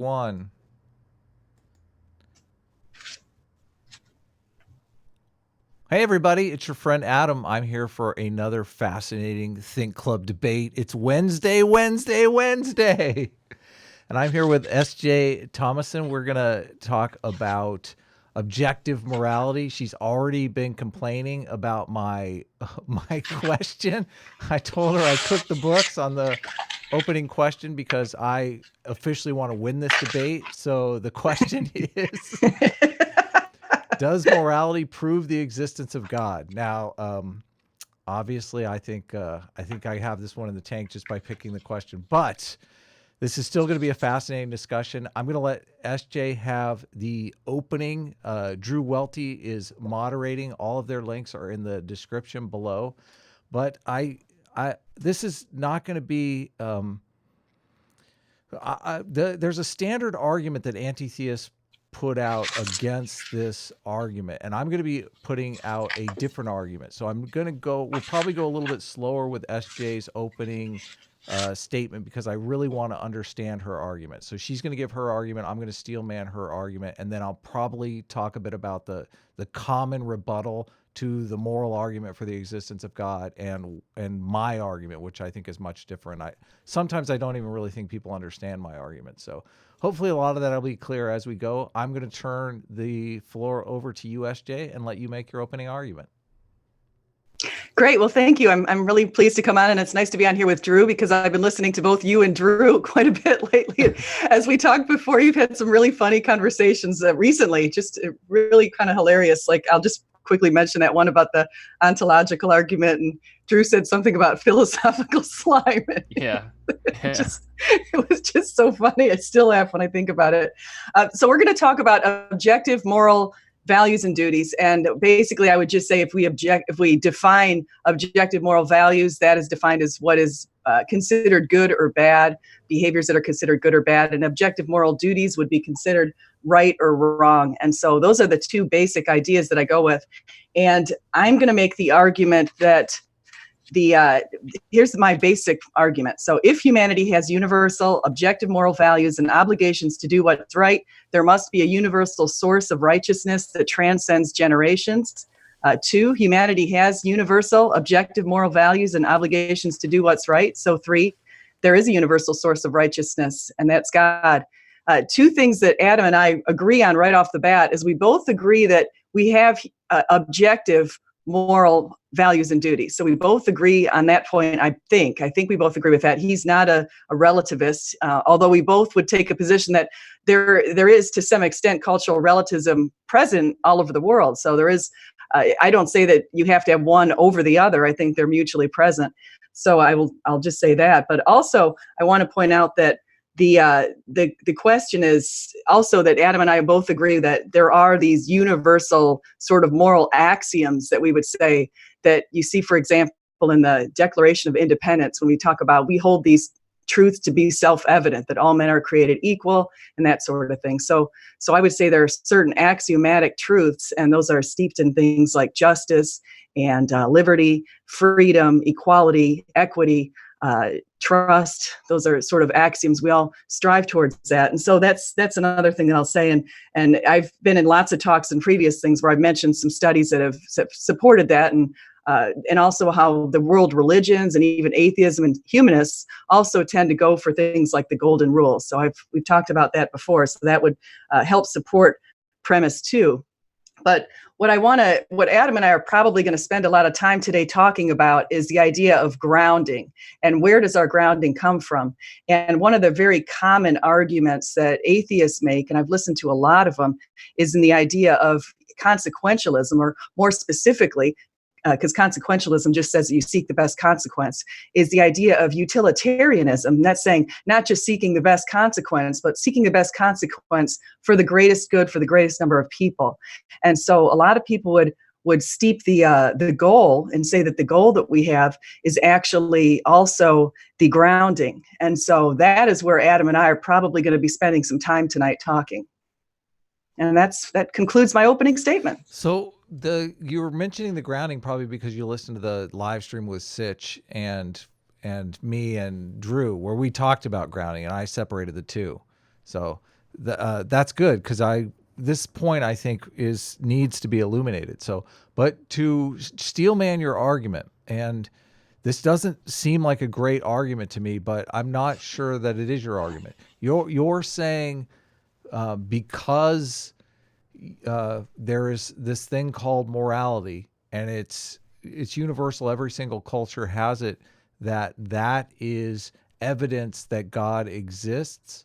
one. Hey everybody, it's your friend Adam. I'm here for another fascinating Think Club debate. It's Wednesday. And I'm here with S.J. Thomason. We're going to talk about objective morality. She's already been complaining about my question. I told her I cooked the books on the opening question because I officially want to win this debate. So the question is... Does morality prove the existence of God? Now, obviously, I think I have this one in the tank just by picking the question. But this is still going to be a fascinating discussion. I'm going to let SJ have the opening. Drew Welty is moderating. All of their links are in the description below. But this is not going to be. There's a standard argument that anti-theists put out against this argument, and I'm going to be putting out a different argument. So we'll probably go a little bit slower with SJ's opening statement because I really want to understand her argument. So she's going to give her argument. I'm going to steel man her argument, and then I'll probably talk a bit about the common rebuttal to the moral argument for the existence of God and my argument, which I think is much different. Sometimes I don't even really think people understand my argument. So hopefully a lot of that will be clear as we go. I'm going to turn the floor over to you, SJ, and let you make your opening argument. Great. Well, thank you. I'm really pleased to come on, and it's nice to be on here with Drew because I've been listening to both you and Drew quite a bit lately. As we talked before, you've had some really funny conversations recently, just really kind of hilarious. Like, I'll just quickly mention that one about the ontological argument, and Drew said something about philosophical slime. Yeah. It was just so funny. I still laugh when I think about it. So we're going to talk about objective moral values and duties. And basically, I would just say if we define objective moral values, that is defined as what is considered good or bad, behaviors that are considered good or bad, and objective moral duties would be considered right or wrong. And so those are the two basic ideas that I go with. And I'm going to make the argument that here's my basic argument. So if humanity has universal objective moral values and obligations to do what's right, there must be a universal source of righteousness that transcends generations. 2, humanity has universal objective moral values and obligations to do what's right. So 3, there is a universal source of righteousness, and that's God. 2 things that Adam and I agree on right off the bat is we both agree that we have objective moral values and duties. So we both agree on that point, I think. I think we both agree with that. He's not a relativist, although we both would take a position that there is, to some extent, cultural relativism present all over the world. So there is, I don't say that you have to have one over the other. I think they're mutually present. So I'll just say that. But also, I want to point out that the question is also that Adam and I both agree that there are these universal sort of moral axioms that we would say that you see, for example, in the Declaration of Independence, when we talk about we hold these truths to be self-evident, that all men are created equal and that sort of thing. So I would say there are certain axiomatic truths, and those are steeped in things like justice and liberty, freedom, equality, equity, trust. Those are sort of axioms. We all strive towards that. And so that's another thing that I'll say. And I've been in lots of talks and previous things where I've mentioned some studies that have supported that, and also how the world religions and even atheism and humanists also tend to go for things like the golden rule. So we've talked about that before. So that would help support premise 2. But what Adam and I are probably going to spend a lot of time today talking about is the idea of grounding, and where does our grounding come from? And one of the very common arguments that atheists make, and I've listened to a lot of them, is in the idea of consequentialism, or more specifically, because consequentialism just says that you seek the best consequence, is the idea of utilitarianism. That's saying not just seeking the best consequence, but seeking the best consequence for the greatest good for the greatest number of people. And so a lot of people would steep the goal and say that the goal that we have is actually also the grounding. And so that is where Adam and I are probably going to be spending some time tonight talking. And that concludes my opening statement. So you were mentioning the grounding probably because you listened to the live stream with Sitch and me and Drew, where we talked about grounding, and I separated the two. So That's good, because this point I think needs to be illuminated. So, but to steelman your argument, and this doesn't seem like a great argument to me, but I'm not sure that it is your argument. You're saying because there is this thing called morality, and it's universal. Every single culture has it. That is evidence that God exists.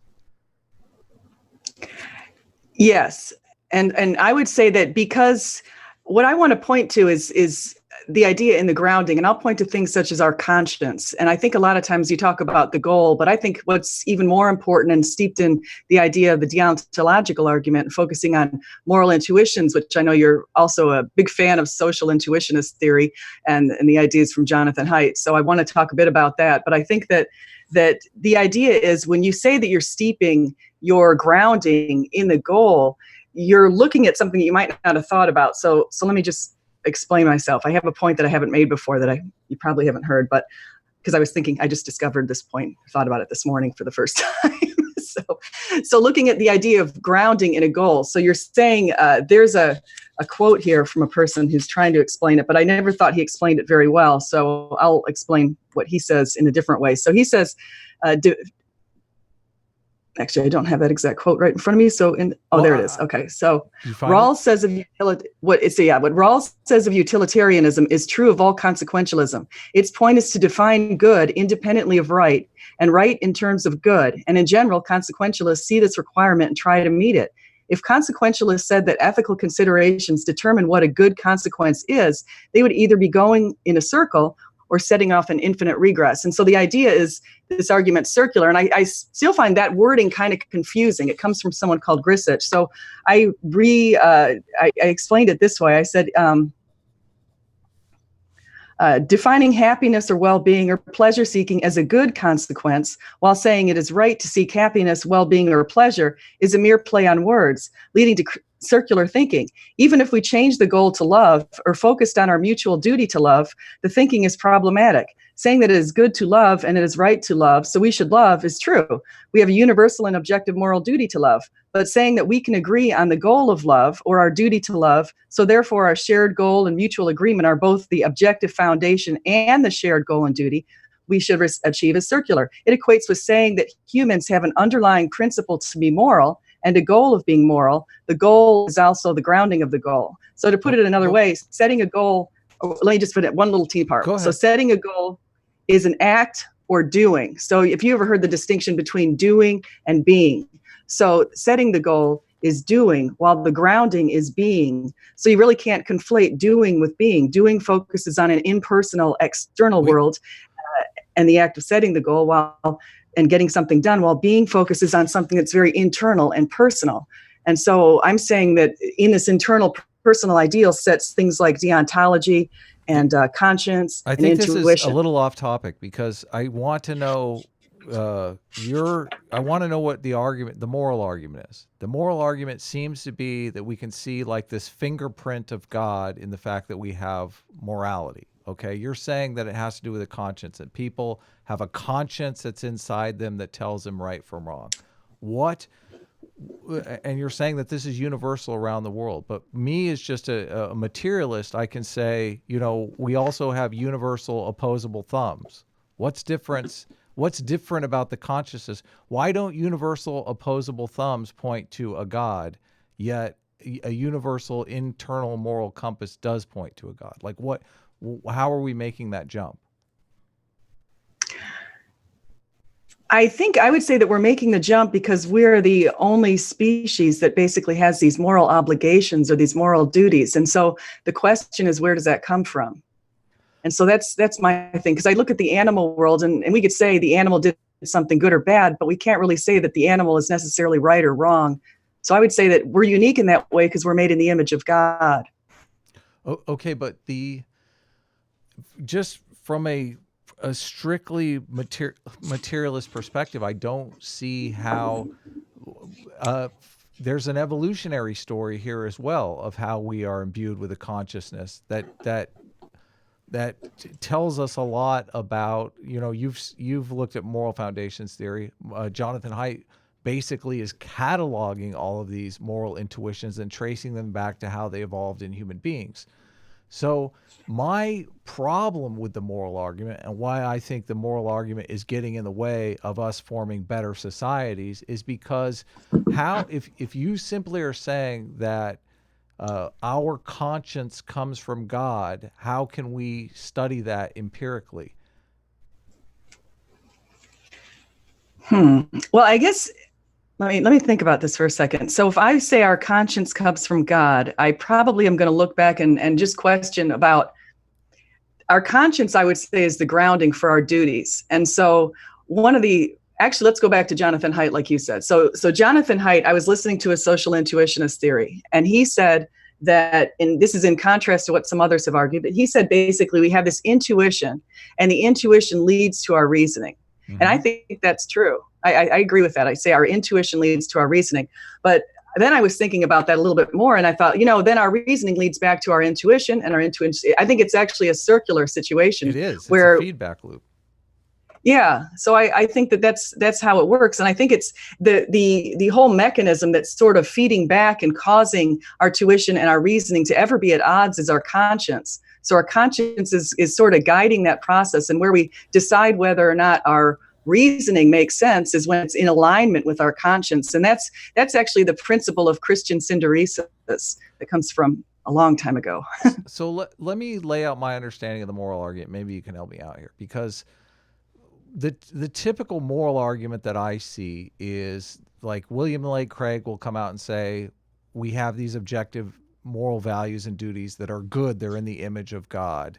Yes. And I would say that, because what I want to point to is the idea in the grounding, and I'll point to things such as our conscience. And I think a lot of times you talk about the goal, but I think what's even more important and steeped in the idea of the deontological argument and focusing on moral intuitions, which I know you're also a big fan of social intuitionist theory and the ideas from Jonathan Haidt. So I want to talk a bit about that. But I think that the idea is, when you say that you're steeping your grounding in the goal, you're looking at something that you might not have thought about. So let me just explain myself. I have a point that I haven't made before that you probably haven't heard, but because I was thinking, I just discovered this point. I thought about it this morning for the first time. So looking at the idea of grounding in a goal. So you're saying there's a quote here from a person who's trying to explain it, but I never thought he explained it very well. So I'll explain what he says in a different way. So he says, actually, I don't have that exact quote right in front of me. So there it is. Okay. So Rawls says of what Rawls says of utilitarianism is true of all consequentialism. Its point is to define good independently of right, and right in terms of good. And in general, consequentialists see this requirement and try to meet it. If consequentialists said that ethical considerations determine what a good consequence is, they would either be going in a circle or setting off an infinite regress. And so the idea is this argument circular. And I still find that wording kind of confusing. It comes from someone called Grissich. So I explained it this way. I said, defining happiness or well-being or pleasure-seeking as a good consequence, while saying it is right to seek happiness, well-being, or pleasure, is a mere play on words, leading to circular thinking. Even if we change the goal to love or focused on our mutual duty to love, the thinking is problematic. Saying that it is good to love and it is right to love, so we should love, is true. We have a universal and objective moral duty to love. But saying that we can agree on the goal of love or our duty to love, so therefore our shared goal and mutual agreement are both the objective foundation and the shared goal and duty we should achieve, is circular. It equates with saying that humans have an underlying principle to be moral and a goal of being moral. The goal is also the grounding of the goal. So to put it another way, setting a goal, let me just put it one little T part. So setting a goal is an act or doing. So if you ever heard the distinction between doing and being. So setting the goal is doing, while the grounding is being. So you really can't conflate doing with being. Doing focuses on an impersonal external world and the act of setting the goal and getting something done, while being focuses on something that's very internal and personal. And so I'm saying that in this internal personal ideal sets things like deontology and conscience and intuition. I think this is a little off topic, because I want to know I want to know what the moral argument is. The moral argument seems to be that we can see like this fingerprint of God in the fact that we have morality. Okay, you're saying that it has to do with a conscience, that people have a conscience that's inside them that tells them right from wrong. And you're saying that this is universal around the world. But me as just a materialist, I can say, we also have universal opposable thumbs. What's different about the consciousness? Why don't universal opposable thumbs point to a God, yet a universal internal moral compass does point to a God? Like how are we making that jump? I think I would say that we're making the jump because we're the only species that basically has these moral obligations or these moral duties. And so the question is, where does that come from? And so that's my thing, because I look at the animal world and we could say the animal did something good or bad, but we can't really say that the animal is necessarily right or wrong. So I would say that we're unique in that way because we're made in the image of God. Okay, but just from a strictly materialist perspective, I don't see how there's an evolutionary story here as well of how we are imbued with a consciousness that tells us a lot about, you've looked at moral foundations theory. Jonathan Haidt basically is cataloging all of these moral intuitions and tracing them back to how they evolved in human beings. So my problem with the moral argument, and why I think the moral argument is getting in the way of us forming better societies, is because if you simply are saying that our conscience comes from God, how can we study that empirically? Well, I guess let me think about this for a second. So if I say our conscience comes from God, I probably am going to look back and just question about our conscience. I would say is the grounding for our duties. And so actually, let's go back to Jonathan Haidt, like you said. So Jonathan Haidt, I was listening to a social intuitionist theory, and he said that, and this is in contrast to what some others have argued, but he said basically we have this intuition, and the intuition leads to our reasoning. Mm-hmm. And I think that's true. I agree with that. I say our intuition leads to our reasoning. But then I was thinking about that a little bit more, and I thought, then our reasoning leads back to our intuition, and our intuition. I think it's actually a circular situation. It is. It's a feedback loop. Yeah. So I think that's how it works. And I think it's the whole mechanism that's sort of feeding back and causing our tuition and our reasoning to ever be at odds is our conscience. So our conscience is sort of guiding that process, and where we decide whether or not our reasoning makes sense is when it's in alignment with our conscience. And that's actually the principle of Christian synderesis that comes from a long time ago. So let me lay out my understanding of the moral argument. Maybe you can help me out here, because the typical moral argument that I see is like William Lane Craig will come out and say, we have these objective moral values and duties that are good. They're in the image of God.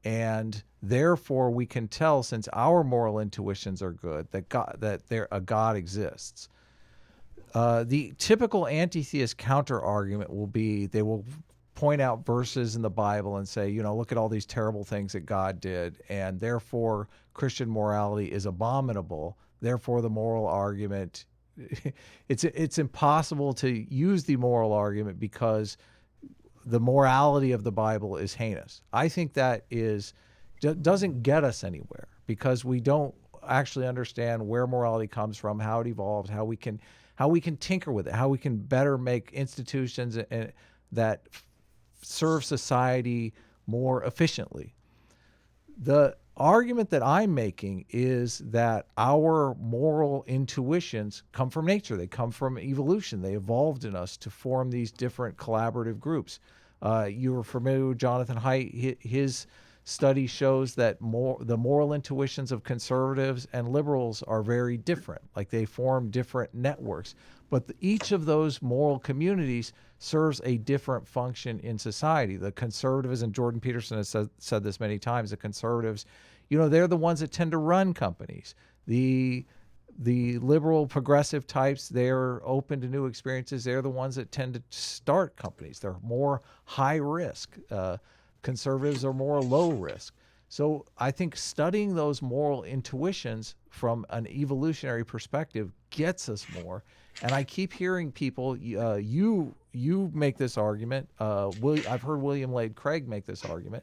And therefore we can tell, since our moral intuitions are good, that a God exists. The typical anti-theist counter argument will be, they will point out verses in the Bible and say, look at all these terrible things that God did, and therefore Christian morality is abominable. Therefore the moral argument, it's impossible to use the moral argument because the morality of the Bible is heinous. I think that doesn't get us anywhere, because we don't actually understand where morality comes from, how it evolved, how we can tinker with it, how we can better make institutions that serve society more efficiently. The argument that I'm making is that our moral intuitions come from nature. They come from evolution. They evolved in us to form these different collaborative groups. You were familiar with Jonathan Haidt. His study shows that the moral intuitions of conservatives and liberals are very different. Like, they form different networks. But each of those moral communities serves a different function in society. The conservatives, and Jordan Peterson has said this many times, the conservatives, they're the ones that tend to run companies. The liberal progressive types, they're open to new experiences. They're the ones that tend to start companies. They're more high risk. Conservatives are more low risk. So I think studying those moral intuitions from an evolutionary perspective gets us more. And I keep hearing people, you make this argument. I've heard William Lane Craig make this argument.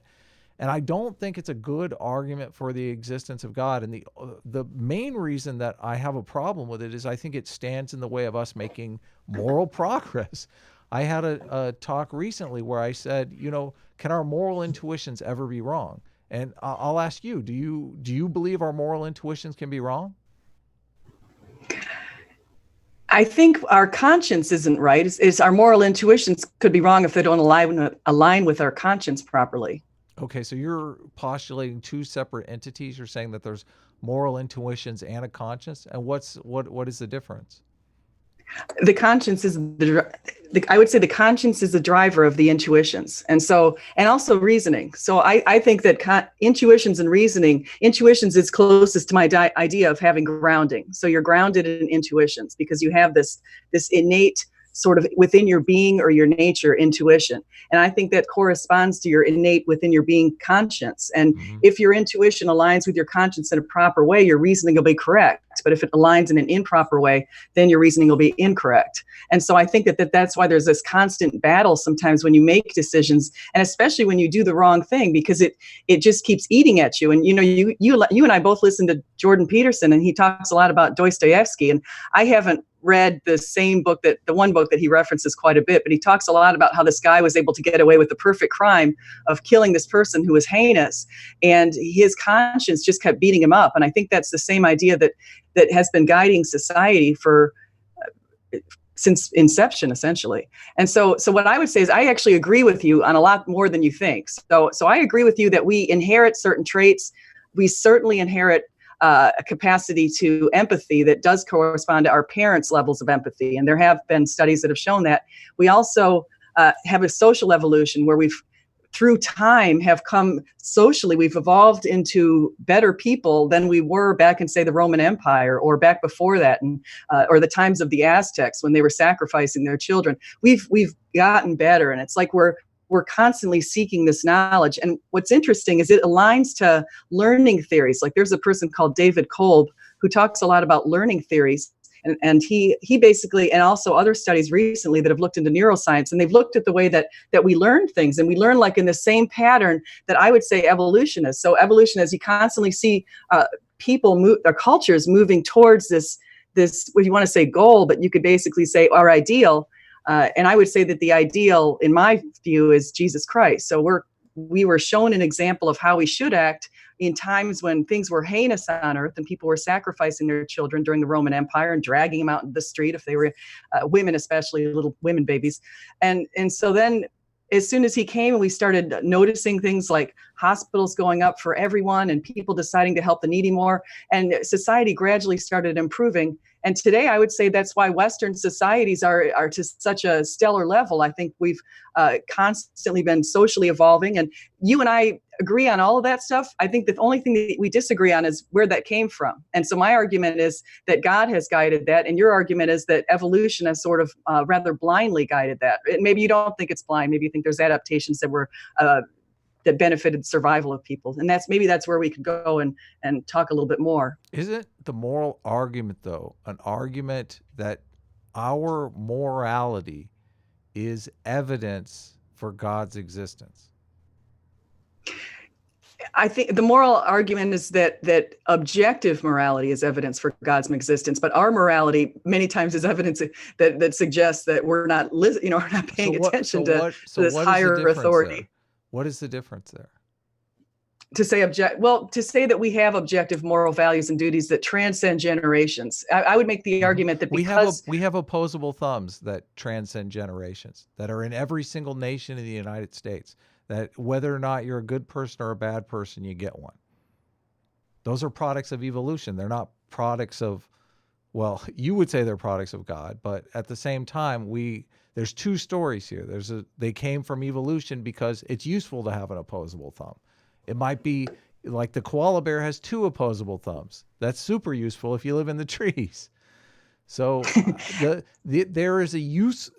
And I don't think it's a good argument for the existence of God. And the main reason that I have a problem with it is I think it stands in the way of us making moral progress. I had a talk recently where I said, can our moral intuitions ever be wrong? And I'll ask you, do you believe our moral intuitions can be wrong? I think our conscience isn't right. Is our moral intuitions could be wrong if they don't align with our conscience properly. Okay, so you're postulating two separate entities. You're saying that there's moral intuitions and a conscience, and what is the difference? The conscience is I would say the conscience is the driver of the intuitions, and also reasoning. So I think that intuitions and reasoning, intuitions is closest to my idea of having grounding. So you're grounded in intuitions because you have this innate sort of within your being or your nature intuition. And I think that corresponds to your innate within your being conscience. And if your intuition aligns with your conscience in a proper way, your reasoning will be correct. But if it aligns in an improper way, then your reasoning will be incorrect. And so I think that's why there's this constant battle sometimes when you make decisions, and especially when you do the wrong thing, because it just keeps eating at you. And you and I both listen to Jordan Peterson, and he talks a lot about Dostoevsky, and I haven't read the same book, that the one book that he references quite a bit, but he talks a lot about how this guy was able to get away with the perfect crime of killing this person who was heinous, and his conscience just kept beating him up. And I think that's the same idea that has been guiding society for since inception, essentially. And so what I would say is I actually agree with you on a lot more than you think. So I agree with you that we inherit certain traits. We certainly inherit a capacity to empathy that does correspond to our parents' levels of empathy. And there have been studies that have shown that. We also have a social evolution where we've, through time, have come socially, we've evolved into better people than we were back in, say, the Roman Empire, or back before that, and or the times of the Aztecs when they were sacrificing their children. We've gotten better, and it's like we're constantly seeking this knowledge. And what's interesting is it aligns to learning theories. Like there's a person called David Kolb who talks a lot about learning theories. And he basically, and also other studies recently that have looked into neuroscience, and they've looked at the way that we learn things, and we learn like in the same pattern that I would say evolution is. So evolution is you constantly see people move, or cultures moving towards this, what you want to say goal, but you could basically say our ideal. And I would say that the ideal, in my view, is Jesus Christ. So we were shown an example of how we should act in times when things were heinous on earth and people were sacrificing their children during the Roman Empire and dragging them out into the street if they were women, especially little women babies. And so then as soon as he came, we started noticing things like hospitals going up for everyone and people deciding to help the needy more. And society gradually started improving. And today, I would say that's why Western societies are to such a stellar level. I think we've constantly been socially evolving. And you and I agree on all of that stuff. I think the only thing that we disagree on is where that came from. And so my argument is that God has guided that. And your argument is that evolution has sort of rather blindly guided that. And maybe you don't think it's blind. Maybe you think there's adaptations that were that benefited survival of people. And that's where we could go and talk a little bit more. Isn't the moral argument, though, an argument that our morality is evidence for God's existence? I think the moral argument is that objective morality is evidence for God's existence, but our morality many times is evidence that suggests that we're not we're not paying attention to this higher authority. There? What is the difference there? To say that we have objective moral values and duties that transcend generations. I would make the argument that because we have opposable thumbs that transcend generations, that are in every single nation in the United States, that whether or not you're a good person or a bad person, you get one. Those are products of evolution. They're not products of, well, you would say they're products of God, but at the same time, there's two stories here. They came from evolution because it's useful to have an opposable thumb. It might be like the koala bear has two opposable thumbs. That's super useful if you live in the trees. So there is a use.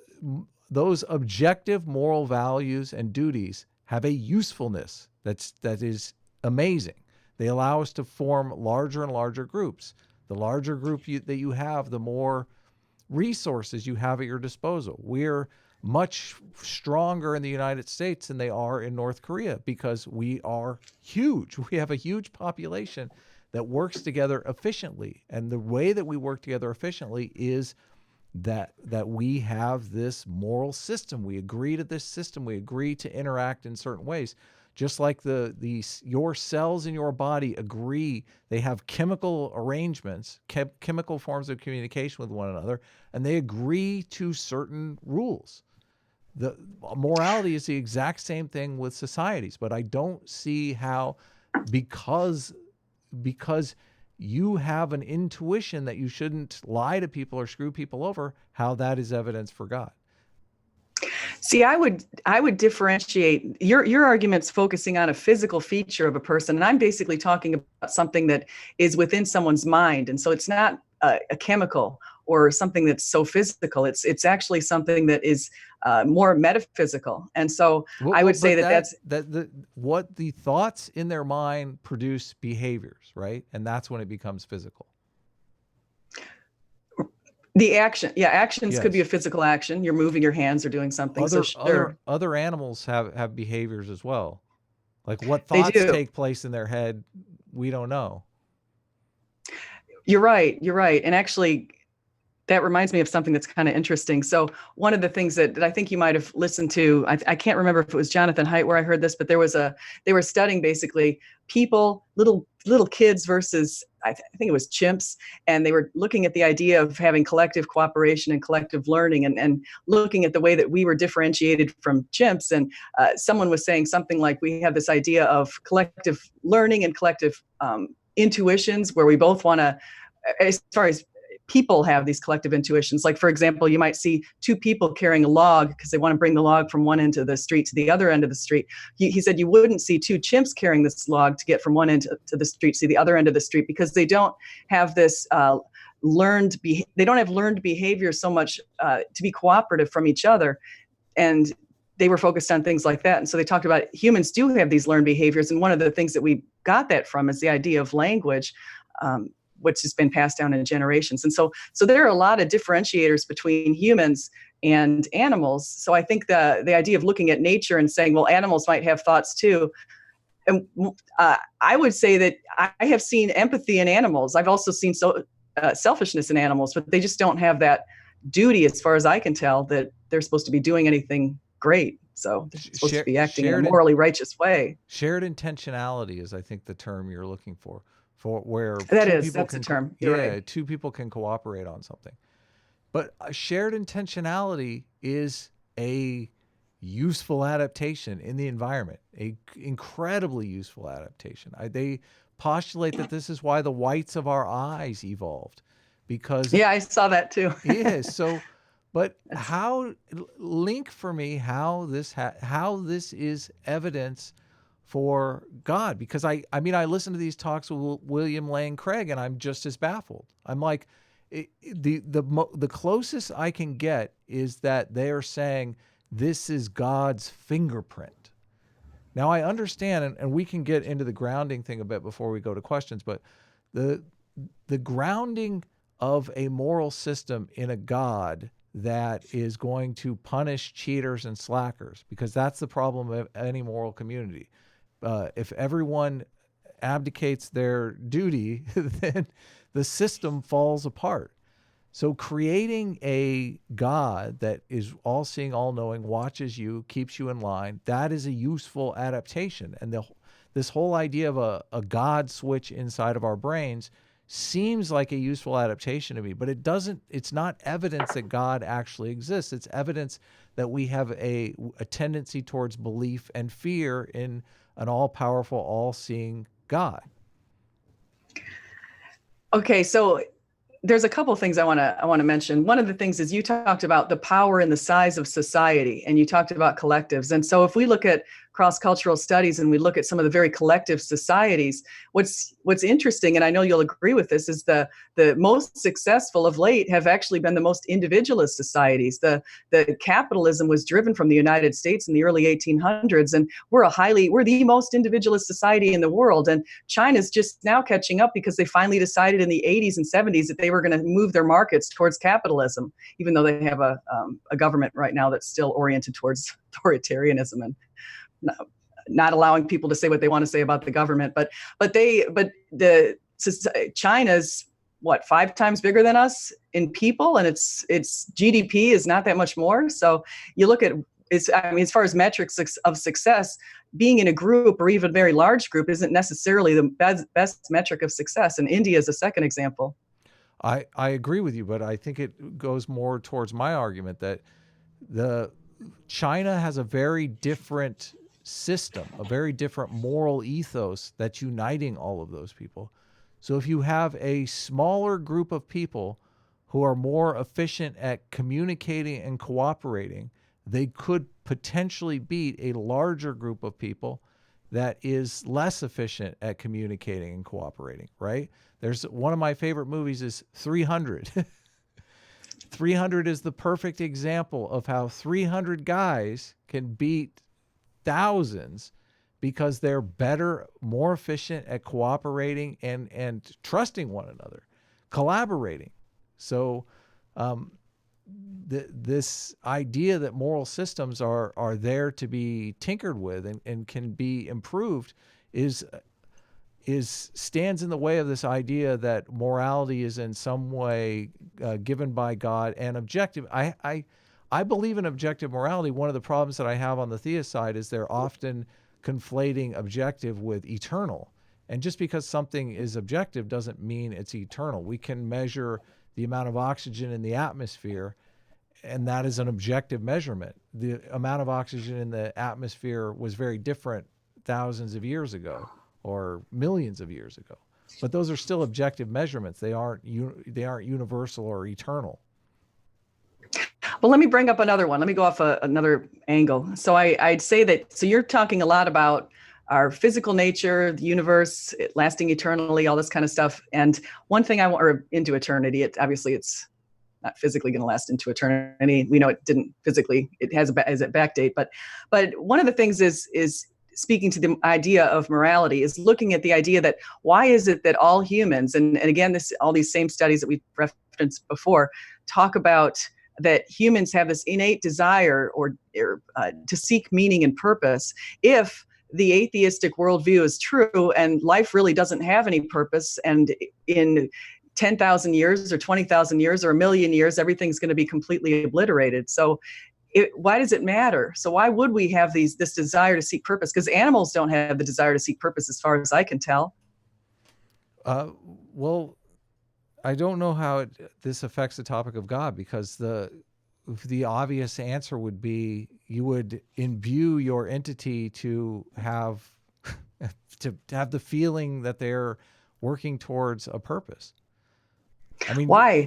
Those objective moral values and duties have a usefulness that is amazing. They allow us to form larger and larger groups. The larger group that you have, the more resources you have at your disposal. We're much stronger in the United States than they are in North Korea because we are huge. We have a huge population that works together efficiently. And the way that we work together efficiently is that we have this moral system. We agree to this system. We agree to interact in certain ways. Just like your cells in your body agree, they have chemical arrangements, chemical forms of communication with one another, and they agree to certain rules. The morality is the exact same thing with societies, but I don't see how, because you have an intuition that you shouldn't lie to people or screw people over, how that is evidence for God. See, I would differentiate your arguments focusing on a physical feature of a person, and I'm basically talking about something that is within someone's mind, and so it's not a chemical or something that's so physical. It's actually something that is more metaphysical, and so I would say that's what the thoughts in their mind produce behaviors, right? And that's when it becomes physical. The action, actions Yes. could be a physical action. You're moving your hands or doing something. Other animals have behaviors as well. Like what thoughts take place in their head, we don't know. You're right. And actually, That reminds me of something that's kind of interesting. So one of the things that I think you might have listened to, I can't remember if it was Jonathan Haidt where I heard this, but they were studying basically people, little kids versus I think it was chimps, and they were looking at the idea of having collective cooperation and collective learning, and looking at the way that we were differentiated from chimps. And someone was saying something like, we have this idea of collective learning and collective intuitions, where we both want to, as far as people have these collective intuitions. Like, for example, you might see two people carrying a log because they want to bring the log from one end of the street to the other end of the street. He said you wouldn't see two chimps carrying this log to get from one end to the street to the other end of the street, because they don't have this learned behavior so much to be cooperative from each other. And they were focused on things like that. And so they talked about humans do have these learned behaviors. And one of the things that we got that from is the idea of language, which has been passed down in generations. And so there are a lot of differentiators between humans and animals. So I think the idea of looking at nature and saying, well, animals might have thoughts too. And I would say that I have seen empathy in animals. I've also seen selfishness in animals, but they just don't have that duty, as far as I can tell, that they're supposed to be doing anything great. So they're supposed to be acting in a morally righteous way. Shared intentionality is, I think, the term you're looking for where that's the term. You're right. Two people can cooperate on something. But shared intentionality is a useful adaptation in the environment, a incredibly useful adaptation. They postulate that this is why the whites of our eyes evolved, because I saw that too. Yeah. So, but link for me how this is evidence for God, because I mean, I listen to these talks with William Lane Craig, and I'm just as baffled. I'm like, the closest I can get is that they are saying this is God's fingerprint. Now I understand, and we can get into the grounding thing a bit before we go to questions, but the grounding of a moral system in a God that is going to punish cheaters and slackers, because that's the problem of any moral community. If everyone abdicates their duty, then the system falls apart. So creating a God that is all-seeing, all-knowing, watches you, keeps you in line, that is a useful adaptation. And this whole idea of a God switch inside of our brains seems like a useful adaptation to me, but it's not evidence that God actually exists. It's evidence that we have a tendency towards belief and fear in an all-powerful, all-seeing God. Okay, so there's a couple of things I want to mention. One of the things is you talked about the power and the size of society, and you talked about collectives. And so if we look at cross-cultural studies and we look at some of the very collective societies, what's interesting, and I know you'll agree with this, is the most successful of late have actually been the most individualist societies. The capitalism was driven from the United States in the early 1800s, and we're the most individualist society in the world. And China's just now catching up because they finally decided in the 80s and 70s that they were going to move their markets towards capitalism, even though they have a government right now that's still oriented towards authoritarianism and not allowing people to say what they want to say about the government. But China's 5 times bigger than us in people, and its GDP is not that much more. So you look at as far as metrics of success, being in a group or even a very large group isn't necessarily the best metric of success. And India is a second example. I agree with you, but I think it goes more towards my argument that China has a very different system, a very different moral ethos that's uniting all of those people. So if you have a smaller group of people who are more efficient at communicating and cooperating, they could potentially beat a larger group of people that is less efficient at communicating and cooperating, right? There's one of my favorite movies is 300. 300 is the perfect example of how 300 guys can beat thousands because they're better, more efficient at cooperating and trusting one another, collaborating. So this idea that moral systems are there to be tinkered with and can be improved is stands in the way of this idea that morality is in some way given by God and objective. I believe in objective morality. One of the problems that I have on the theist side is they're often conflating objective with eternal. And just because something is objective doesn't mean it's eternal. We can measure the amount of oxygen in the atmosphere, and that is an objective measurement. The amount of oxygen in the atmosphere was very different thousands of years ago or millions of years ago. But those are still objective measurements. They aren't universal or eternal. Well, let me bring up another one. Let me go off another angle. So I'd say that, so you're talking a lot about our physical nature, the universe, lasting eternally, all this kind of stuff. And one thing or into eternity, obviously it's not physically going to last into eternity. We know it didn't physically, it has a backdate, but one of the things is speaking to the idea of morality, is looking at the idea that why is it that all humans, and again, all these same studies that we referenced before, talk about that humans have this innate desire or to seek meaning and purpose. If the atheistic worldview is true and life really doesn't have any purpose, and in 10,000 years or 20,000 years or a million years, everything's going to be completely obliterated. So why does it matter? So why would we have this desire to seek purpose? Because animals don't have the desire to seek purpose, as far as I can tell. Well, I don't know how this affects the topic of God, because the obvious answer would be you would imbue your entity to have the feeling that they're working towards a purpose. I mean, why?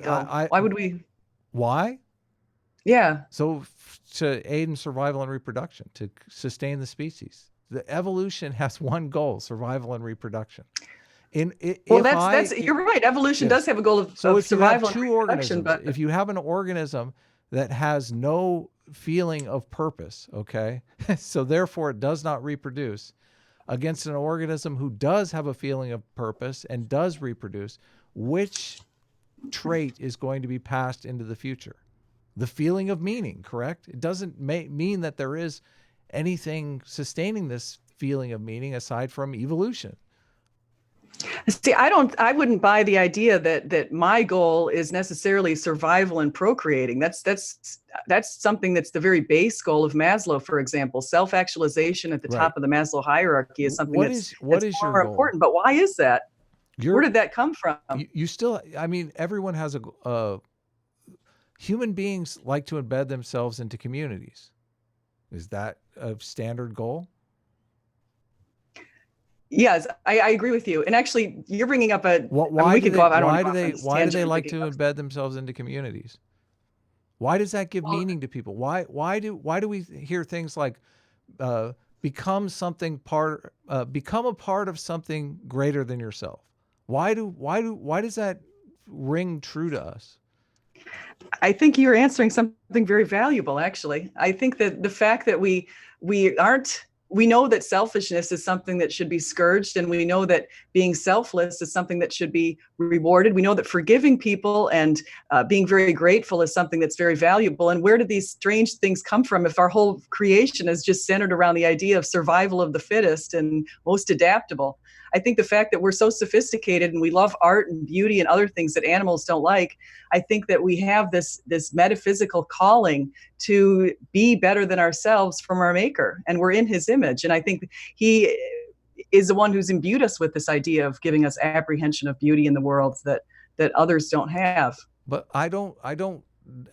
Why would we? Why? Yeah. So to aid in survival and reproduction, to sustain the species. The evolution has one goal: survival and reproduction. You're right. Evolution does have a goal of survival and reproduction. But if you have an organism that has no feeling of purpose, okay, so therefore it does not reproduce, against an organism who does have a feeling of purpose and does reproduce, which trait is going to be passed into the future? The feeling of meaning, correct? It doesn't mean that there is anything sustaining this feeling of meaning aside from evolution. See, I wouldn't buy the idea that my goal is necessarily survival and procreating. That's something that's the very base goal of Maslow, for example. Self-actualization at the top of the Maslow hierarchy is something that's more important. But why is that? Where did that come from? You still, I mean, everyone has human beings like to embed themselves into communities. Is that a standard goal? Yes, I agree with you. And actually, you're bringing up why do they like to embed themselves into communities? Why does that give meaning to people? Why do we hear things like become a part of something greater than yourself? Why does that ring true to us? I think you're answering something very valuable, actually. I think that the fact that we know that selfishness is something that should be scourged, and we know that being selfless is something that should be rewarded. We know that forgiving people and being very grateful is something that's very valuable. And where did these strange things come from if our whole creation is just centered around the idea of survival of the fittest and most adaptable? I think the fact that we're so sophisticated and we love art and beauty and other things that animals don't like, I think that we have this metaphysical calling to be better than ourselves from our maker, and we're in his image. And I think he is the one who's imbued us with this idea of giving us apprehension of beauty in the world that others don't have. But I don't,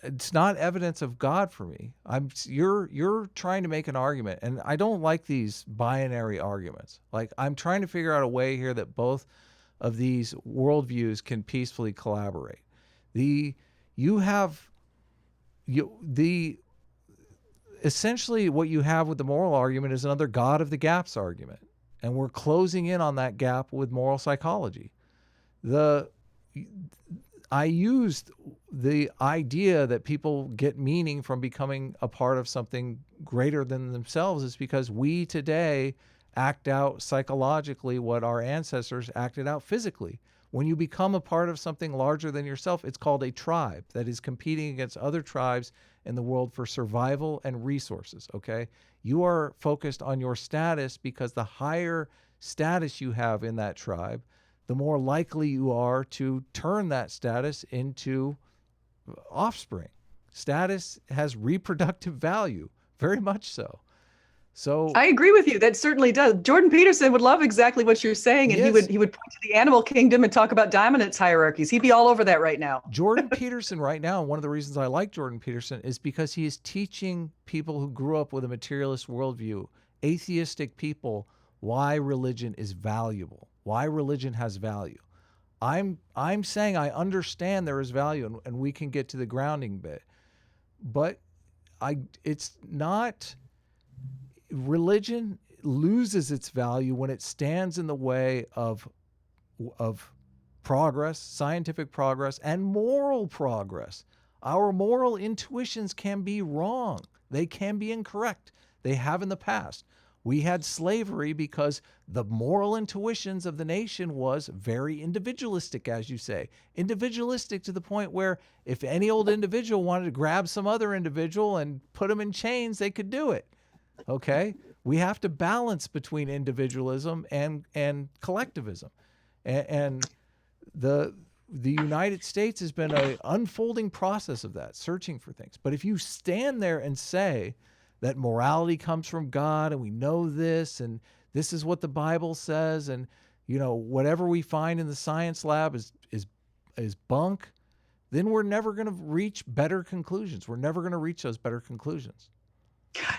it's not evidence of God for me. You're trying to make an argument, and I don't like these binary arguments. Like, I'm trying to figure out a way here that both of these worldviews can peacefully collaborate. Essentially what you have with the moral argument is another God of the gaps argument, and we're closing in on that gap with moral psychology. I used the idea that people get meaning from becoming a part of something greater than themselves is because we today act out psychologically what our ancestors acted out physically. When you become a part of something larger than yourself, it's called a tribe that is competing against other tribes in the world for survival and resources, okay? You are focused on your status because the higher status you have in that tribe, the more likely you are to turn that status into offspring. Status has reproductive value, very much so. So I agree with you. That certainly does. Jordan Peterson would love exactly what you're saying, and yes, he would point to the animal kingdom and talk about dominance hierarchies. He'd be all over that right now. Jordan Peterson right now, one of the reasons I like Jordan Peterson is because he is teaching people who grew up with a materialist worldview, atheistic people, why religion is valuable, why religion has value. I'm saying I understand there is value, and we can get to the grounding bit, but it's not. Religion loses its value when it stands in the way of progress, scientific progress, and moral progress. Our moral intuitions can be wrong. They can be incorrect. They have in the past. We had slavery because the moral intuitions of the nation was very individualistic, as you say. Individualistic to the point where if any old individual wanted to grab some other individual and put them in chains, they could do it. Okay? We have to balance between individualism and collectivism. And the United States has been an unfolding process of that, searching for things. But if you stand there and say that morality comes from God and we know this and this is what the Bible says and whatever we find in the science lab is bunk, then we're never going to reach better conclusions. We're never going to reach those better conclusions.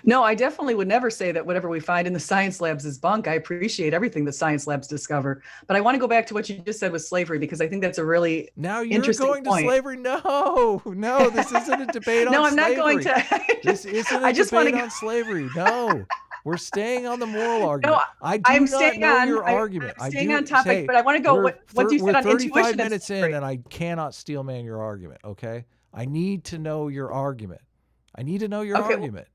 No, I definitely would never say that whatever we find in the science labs is bunk. I appreciate everything the science labs discover. But I want to go back to what you just said with slavery, because I think that's a really now you're interesting going point. To slavery. No, this isn't a debate on slavery. No, I'm not going to. This isn't a debate on slavery. No, we're staying on the moral argument. No, I do not know your argument. I'm staying on topic, but I want to go what you said on intuition. We're 35 minutes in, and I cannot steel man your argument, okay? I need to know your argument. I need to know your argument.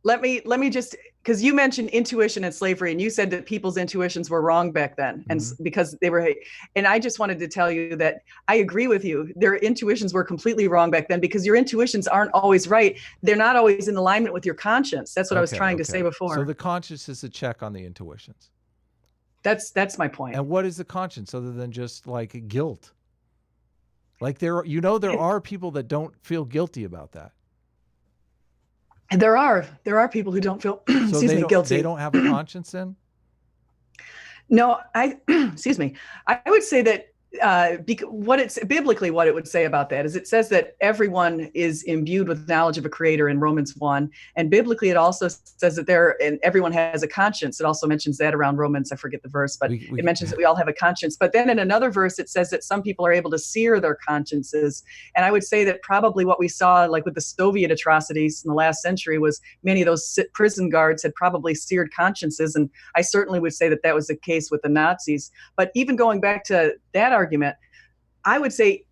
Let me just, because you mentioned intuition and slavery, and you said that people's intuitions were wrong back then, and because they were, and I just wanted to tell you that I agree with you. Their intuitions were completely wrong back then, because your intuitions aren't always right. They're not always in alignment with your conscience. That's what I was trying to say before. So the conscience is a check on the intuitions. That's my point. And what is the conscience other than just like guilt? Like there are people that don't feel guilty about that. There are people who don't feel guilty. They don't have a conscience then? No, excuse me. I would say that biblically what it would say about that is it says that everyone is imbued with knowledge of a creator in Romans 1, and biblically it also says that everyone has a conscience. It also mentions that around Romans, I forget the verse, but it mentions that we all have a conscience. But then in another verse it says that some people are able to sear their consciences, and I would say that probably what we saw like with the Soviet atrocities in the last century was many of those prison guards had probably seared consciences, and I certainly would say that that was the case with the Nazis. But even going back to that argument, I would say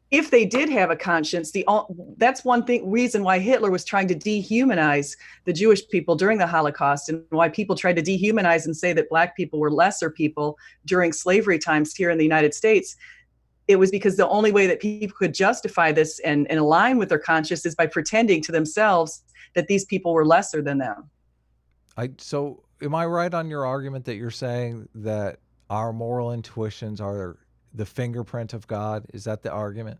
if they did have a conscience, that's one reason why Hitler was trying to dehumanize the Jewish people during the Holocaust, and why people tried to dehumanize and say that Black people were lesser people during slavery times here in the United States. It was because the only way that people could justify this and align with their conscience is by pretending to themselves that these people were lesser than them. So am I right on your argument that you're saying that our moral intuitions are the fingerprint of God? Is that the argument?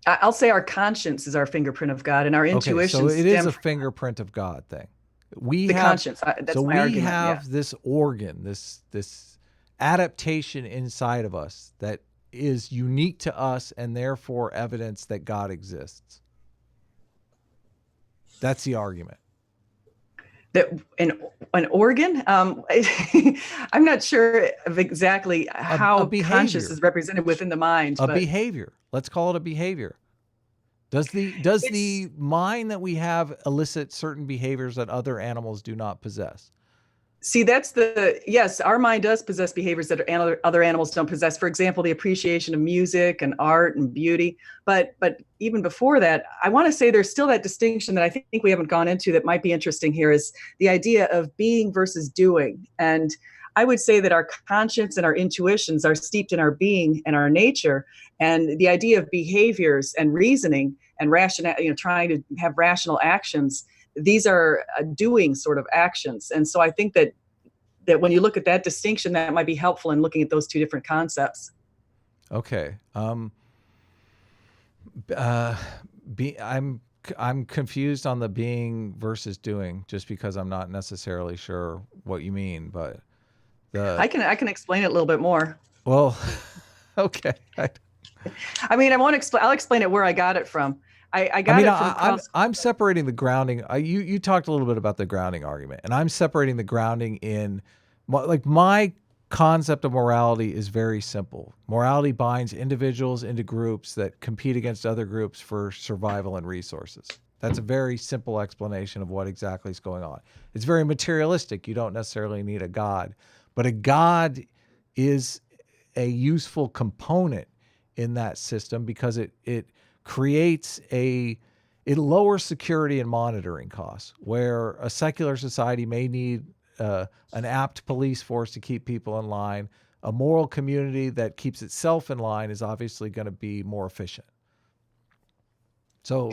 I'll say our conscience is our fingerprint of God, and our intuition. So it is a fingerprint of God thing. Conscience. That's so my we argument, have this organ, this adaptation inside of us that is unique to us, and therefore evidence that God exists. That's the argument. That an organ? I'm not sure of exactly how conscious is represented within the mind. Behavior. Let's call it a behavior. Does the mind that we have elicit certain behaviors that other animals do not possess? See, yes, our mind does possess behaviors that other animals don't possess. For example, the appreciation of music and art and beauty. But even before that, I want to say there's still that distinction that I think we haven't gone into that might be interesting here, is the idea of being versus doing. And I would say that our conscience and our intuitions are steeped in our being and our nature. And the idea of behaviors and reasoning and trying to have rational actions, these are doing sort of actions. And so I think that that when you look at that distinction, that might be helpful in looking at those two different concepts. Okay. I'm confused on the being versus doing, just because I'm not necessarily sure what you mean, but I can explain it a little bit more. Well, okay. I mean, I'll explain it where I got it from. I got it from I'm separating the grounding. You talked a little bit about the grounding argument, and I'm separating the grounding in, like, my concept of morality is very simple. Morality binds individuals into groups that compete against other groups for survival and resources. That's a very simple explanation of what exactly is going on. It's very materialistic. You don't necessarily need a God, but a God is a useful component in that system because it creates it lowers security and monitoring costs, where a secular society may need an apt police force to keep people in line. A moral community that keeps itself in line is obviously going to be more efficient. So,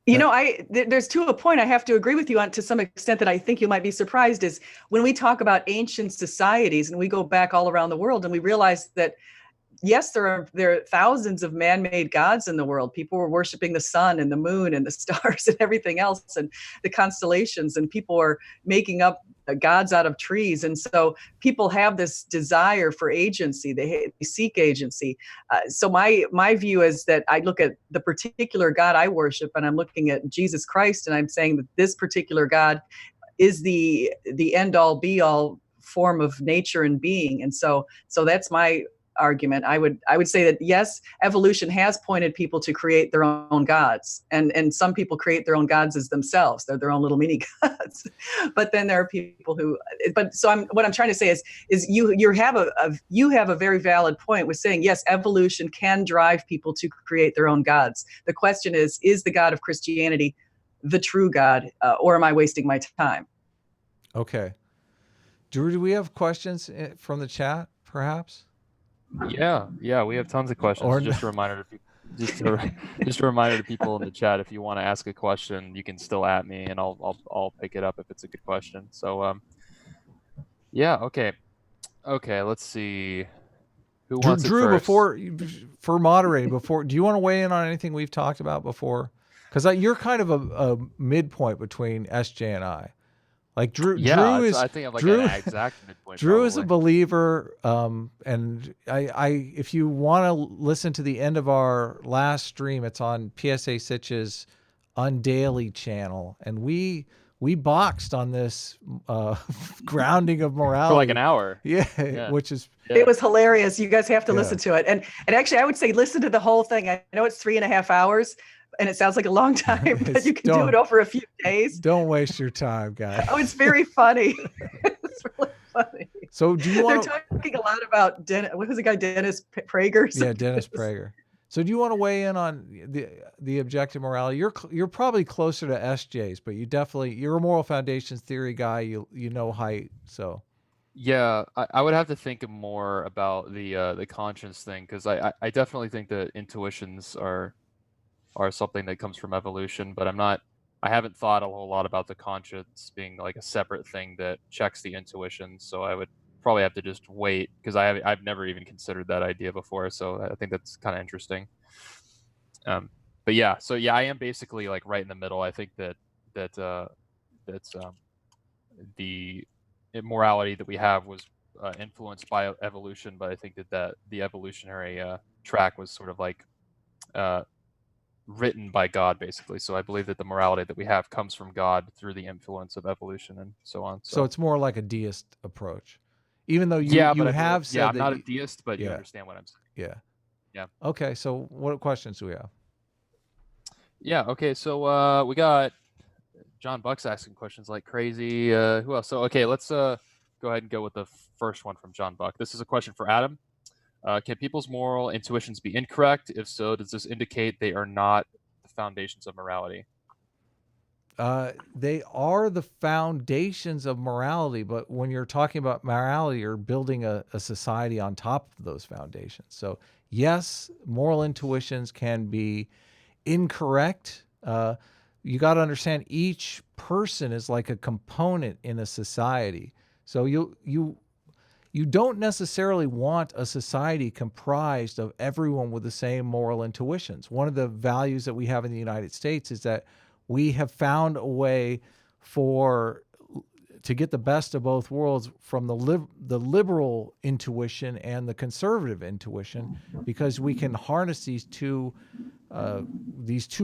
there's to a point I have to agree with you on to some extent that I think you might be surprised is when we talk about ancient societies and we go back all around the world and we realize that yes, there are thousands of man-made gods in the world. People were worshiping the sun and the moon and the stars and everything else and the constellations, and people were making up gods out of trees. And so people have this desire for agency. They seek agency. So my view is that I look at the particular God I worship, and I'm looking at Jesus Christ, and I'm saying that this particular God is the end-all be-all form of nature and being. And so that's my argument. I would say that yes, evolution has pointed people to create their own gods, and some people create their own gods as themselves. They're their own little mini gods. But then there are people who. What I'm trying to say is you have a very valid point with saying yes, evolution can drive people to create their own gods. The question is the God of Christianity the true God, or am I wasting my time? Okay, Drew, do we have questions from the chat, perhaps? Yeah, we have tons of questions. Just a reminder to people in the chat, if you want to ask a question, you can still at me, and I'll pick it up if it's a good question. So, okay. Let's see. Who wants Drew, it first? for moderating, do you want to weigh in on anything we've talked about before? Because you're kind of a midpoint between SJ and I. Like Drew is, I think I'm like an exact midpoint. Drew probably. is a believer, and I if you want to listen to the end of our last stream, it's on PSA Sitch's Undaily channel, and we boxed on this grounding of morality for like an hour. Yeah. Which is it was hilarious. You guys have to listen to it, and actually, I would say listen to the whole thing. I know it's 3.5 hours. And it sounds like a long time, but you can do it over a few days. Don't waste your time, guys. Oh, it's very funny. It's really funny. So do you want They're talking a lot about what was the guy, Dennis Prager? Yeah, Dennis Prager. So do you want to weigh in on the objective morality? You're probably closer to SJ's, but you're a moral foundations theory guy. You know height, so. Yeah, I would have to think more about the conscience thing, because I definitely think that intuitions are something that comes from evolution, but I haven't thought a whole lot about the conscience being like a separate thing that checks the intuition. So I would probably have to just wait, because I've never even considered that idea before. So I think that's kind of interesting. But yeah, so yeah, I am basically like right in the middle. I think that's the immorality that we have was influenced by evolution, but I think that the evolutionary track was sort of like written by God, basically. So I believe that the morality that we have comes from God through the influence of evolution and so on. So it's more like a deist approach, even though you have said I'm not a deist, but you understand what I'm saying. Yeah. Okay, so what questions do we have? Yeah. Okay. So we got John Buck's asking questions like crazy. Who else? So okay, let's go ahead and go with the first one from John Buck. This is a question for Adam. Can people's moral intuitions be incorrect? If so, does this indicate they are not the foundations of morality? They are the foundations of morality, but when you're talking about morality, you're building a society on top of those foundations. So yes, moral intuitions can be incorrect. You got to understand each person is like a component in a society. So you don't necessarily want a society comprised of everyone with the same moral intuitions. One of the values that we have in the United States is that we have found a way to get the best of both worlds from the liberal intuition and the conservative intuition, because we can harness these two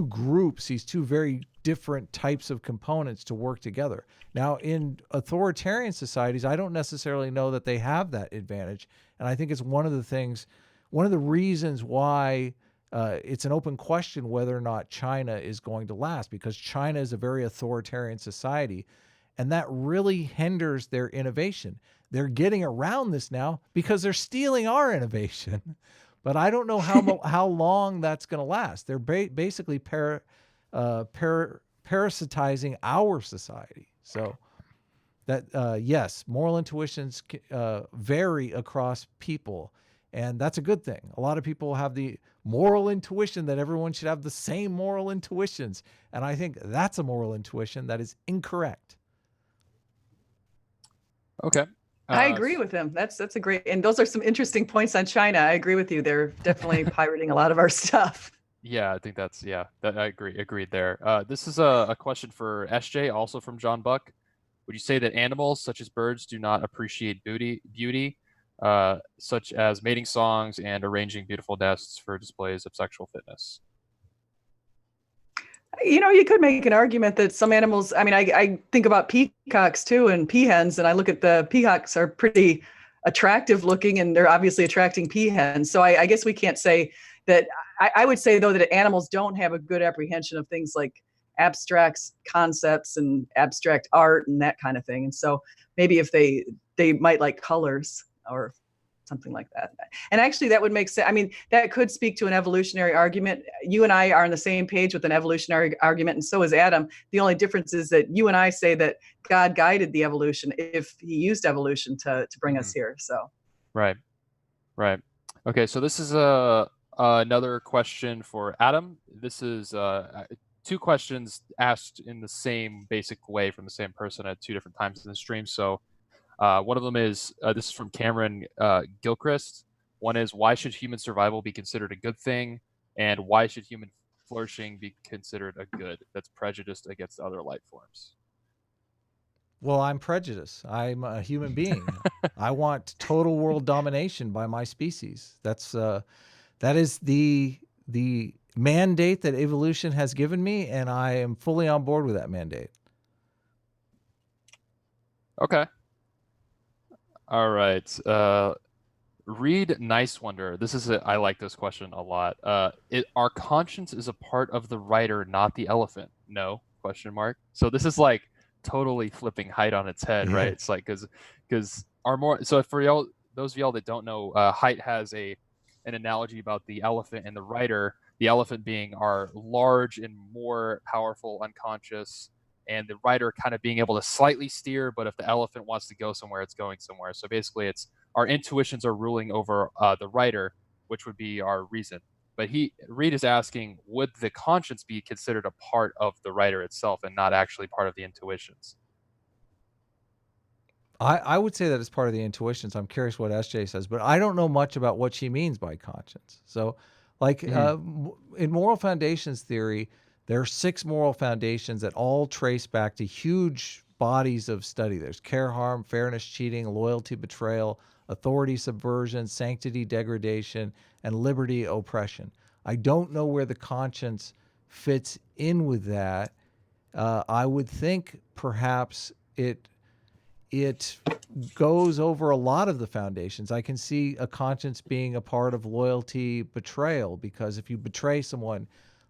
groups, these two very different types of components to work together. Now, in authoritarian societies, I don't necessarily know that they have that advantage, and I think it's one of the reasons why it's an open question whether or not China is going to last, because China is a very authoritarian society, and that really hinders their innovation. They're getting around this now because they're stealing our innovation. But I don't know how long that's going to last. They're basically parasitizing our society. So that, yes, moral intuitions vary across people, and that's a good thing. A lot of people have the moral intuition that everyone should have the same moral intuitions, and I think that's a moral intuition that is incorrect. Okay. I agree with him. That's a great, and those are some interesting points on China. I agree with you. They're definitely pirating a lot of our stuff. Yeah, I think that I agree. Agreed there. This is a question for SJ, also from John Buck. Would you say that animals such as birds do not appreciate beauty, such as mating songs and arranging beautiful nests for displays of sexual fitness? You could make an argument that some animals, I think about peacocks too and peahens, and I look at the peacocks are pretty attractive looking, and they're obviously attracting peahens. So I guess we can't say that. I would say, though, that animals don't have a good apprehension of things like abstract concepts and abstract art and that kind of thing. And so maybe if they might like colors or something like that. And actually that would make sense. That could speak to an evolutionary argument. You and I are on the same page with an evolutionary argument, and so is Adam. The only difference is that you and I say that God guided the evolution if he used evolution to bring us here. So Right. Okay, so this is another question for Adam. This is two questions asked in the same basic way from the same person at two different times in the stream. So one of them is, this is from Cameron Gilchrist. One is, why should human survival be considered a good thing? And why should human flourishing be considered a good that's prejudiced against other life forms? Well, I'm prejudiced. I'm a human being. I want total world domination by my species. That is the mandate that evolution has given me, and I am fully on board with that mandate. Okay. All right. Read Nice Wonder. I like this question a lot. Our conscience is a part of the writer, not the elephant. No? ? So this is like totally flipping Height on its head, right? It's like because so for those of y'all that don't know, Height has an analogy about the elephant and the writer. The elephant being our large and more powerful unconscious, and the writer kind of being able to slightly steer, but if the elephant wants to go somewhere, it's going somewhere. So basically, it's our intuitions are ruling over the writer, which would be our reason. But Reed is asking, would the conscience be considered a part of the writer itself and not actually part of the intuitions? I would say that it's part of the intuitions. I'm curious what SJ says, but I don't know much about what she means by conscience. So, like in moral foundations theory, there are 6 moral foundations that all trace back to huge bodies of study. There's care, harm, fairness, cheating, loyalty, betrayal, authority, subversion, sanctity, degradation, and liberty, oppression. I don't know where the conscience fits in with that. I would think perhaps it goes over a lot of the foundations. I can see a conscience being a part of loyalty, betrayal, because if you betray someone,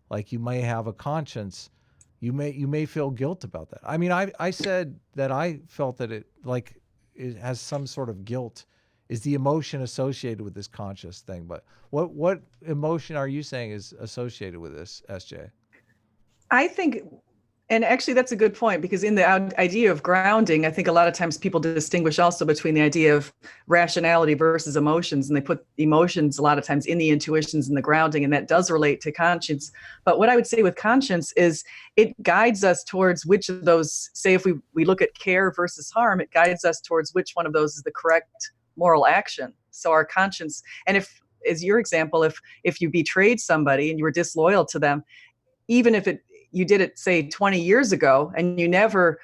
like, you may have a conscience, you may feel guilt about that. I said that I felt that it has some sort of guilt, is the emotion associated with this conscious thing. But what emotion are you saying is associated with this, SJ? I think And actually, that's a good point, because in the idea of grounding, I think a lot of times people distinguish also between the idea of rationality versus emotions, and they put emotions a lot of times in the intuitions and the grounding, and that does relate to conscience. But what I would say with conscience is it guides us towards which of those, say if we look at care versus harm, it guides us towards which one of those is the correct moral action. So our conscience, and if, as your example, if you betrayed somebody and you were disloyal to them, even if you did it, say 20 years ago, and you never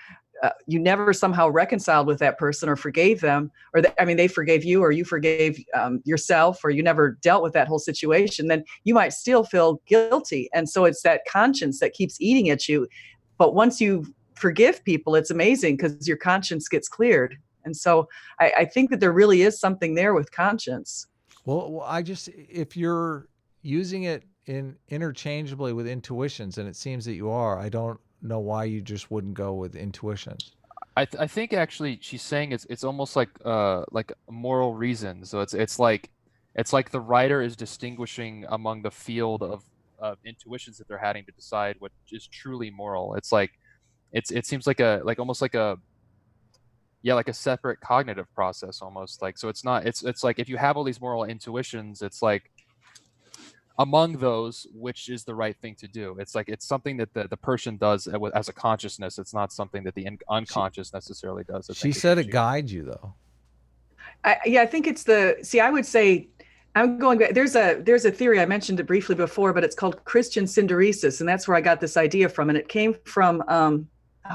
somehow reconciled with that person or forgave them, or they forgave you, or you forgave yourself, or you never dealt with that whole situation, then you might still feel guilty. And so it's that conscience that keeps eating at you. But once you forgive people, it's amazing, because your conscience gets cleared. And so I think that there really is something there with conscience. Well, if you're using it interchangeably with intuitions, and it seems that you are, I don't know why you just wouldn't go with intuitions. I think actually she's saying it's almost like a moral reason. So it's like the writer is distinguishing among the field of intuitions that they're having to decide what is truly moral. It's like it seems like almost like a separate cognitive process almost. Like, so it's not, it's like if you have all these moral intuitions, it's like among those, which is the right thing to do. It's like it's something that the person does as a consciousness. It's not something that the unconscious necessarily does. She said it guides you, though. I think it's I would say, I'm going back. There's a theory, I mentioned it briefly before, but it's called Christian synderesis, and that's where I got this idea from. And it came from,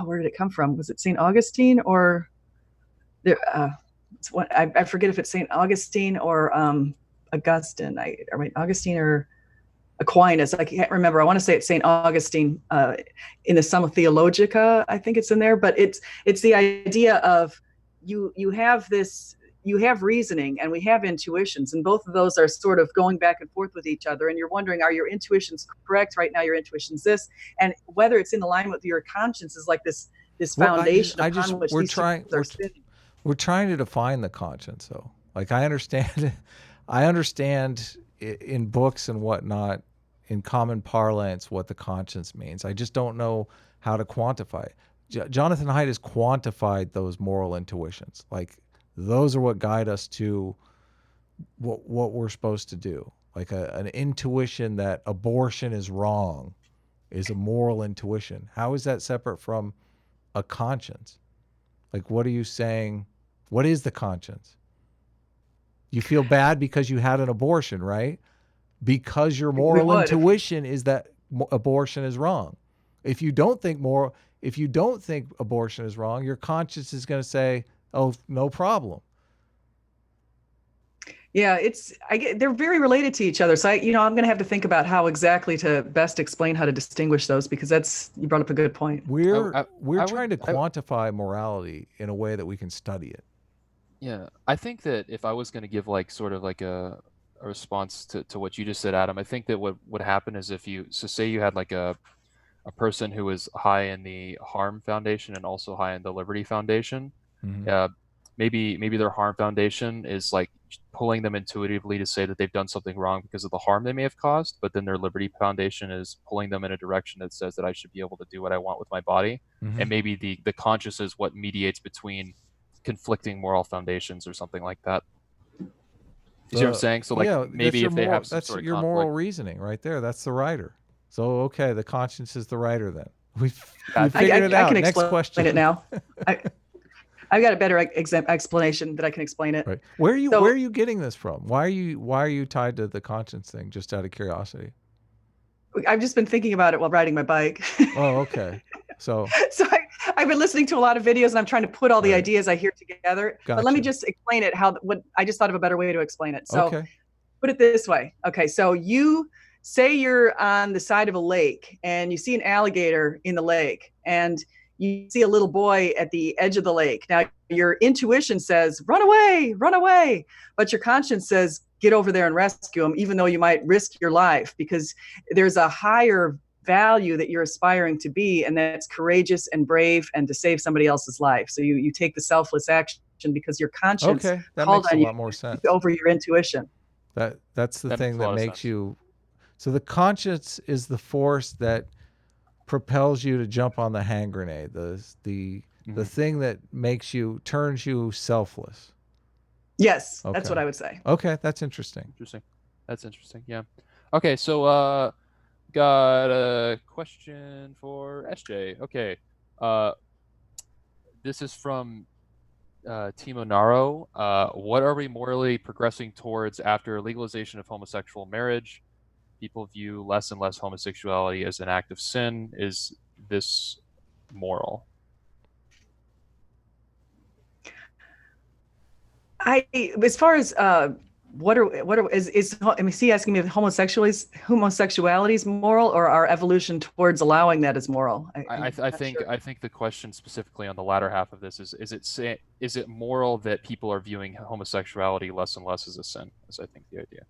where did it come from? Was it St. Augustine or there? I forget if it's St. Augustine or Augustine. Augustine or Aquinas. I can't remember. I want to say it's St. Augustine in the Summa Theologica. I think it's in there, but it's the idea of you have reasoning and we have intuitions, and both of those are sort of going back and forth with each other. And you're wondering, are your intuitions correct? Right now, your intuition's this, and whether it's in alignment with your conscience is like this foundation upon which these are spinning. We're trying to define the conscience, though. Like, I understand in books and whatnot, in common parlance, what the conscience means. I just don't know how to quantify it. Jonathan Haidt has quantified those moral intuitions. Like, those are what guide us to what we're supposed to do. Like an intuition that abortion is wrong is a moral intuition. How is that separate from a conscience? Like, what are you saying? What is the conscience? You feel bad because you had an abortion, right? Because your moral intuition is that abortion is wrong. If you don't think abortion is wrong, your conscience is going to say, "Oh, no problem." Yeah, they're very related to each other. So I'm going to have to think about how exactly to best explain how to distinguish those, because you brought up a good point. We're trying to quantify morality in a way that we can study it. Yeah, I think that if I was going to give sort of a response to what you just said, Adam, I think that what would happen is say you had a person who was high in the harm foundation and also high in the liberty foundation. Mm-hmm. Maybe their harm foundation is pulling them intuitively to say that they've done something wrong because of the harm they may have caused, but then their liberty foundation is pulling them in a direction that says that I should be able to do what I want with my body. Mm-hmm. And maybe the conscious is what mediates between conflicting moral foundations or something like that. You see what I'm saying? So maybe if they have some that's sort of your conflict. Moral reasoning right there. That's the writer. So okay, the conscience is the writer then. We figured it out. I can Next explain question. it now. I've got a better explanation that I can explain it. Right. Where are you getting this from? Why are you tied to the conscience thing? Just out of curiosity. I've just been thinking about it while riding my bike. Oh, okay. So I've been listening to a lot of videos, and I'm trying to put all the ideas I hear together. Gotcha. But let me just explain it. I just thought of a better way to explain it. So Put it this way. Okay, so you say you're on the side of a lake and you see an alligator in the lake, and you see a little boy at the edge of the lake. Now, your intuition says, run away. But your conscience says, get over there and rescue him, even though you might risk your life, because there's a higher value that you're aspiring to be, and that's courageous and brave and to save somebody else's life. So you take the selfless action because your conscience called on you more sense. Over your intuition. That's the thing that makes you. So the conscience is the force that propels you to jump on the hand grenade, the thing that turns you selfless. Yes, Okay. that's what I would say. Okay, that's interesting. That's interesting. Yeah. Okay, so got a question for SJ. Okay. This is from Timo Naro. What are we morally progressing towards after legalization of homosexual marriage? People view less and less homosexuality as an act of sin. Is this moral? As far as is he asking me if homosexuality is moral, or our evolution towards allowing that is moral? I think the question specifically on the latter half of this is it moral that people are viewing homosexuality less and less as a sin? Is I think the idea.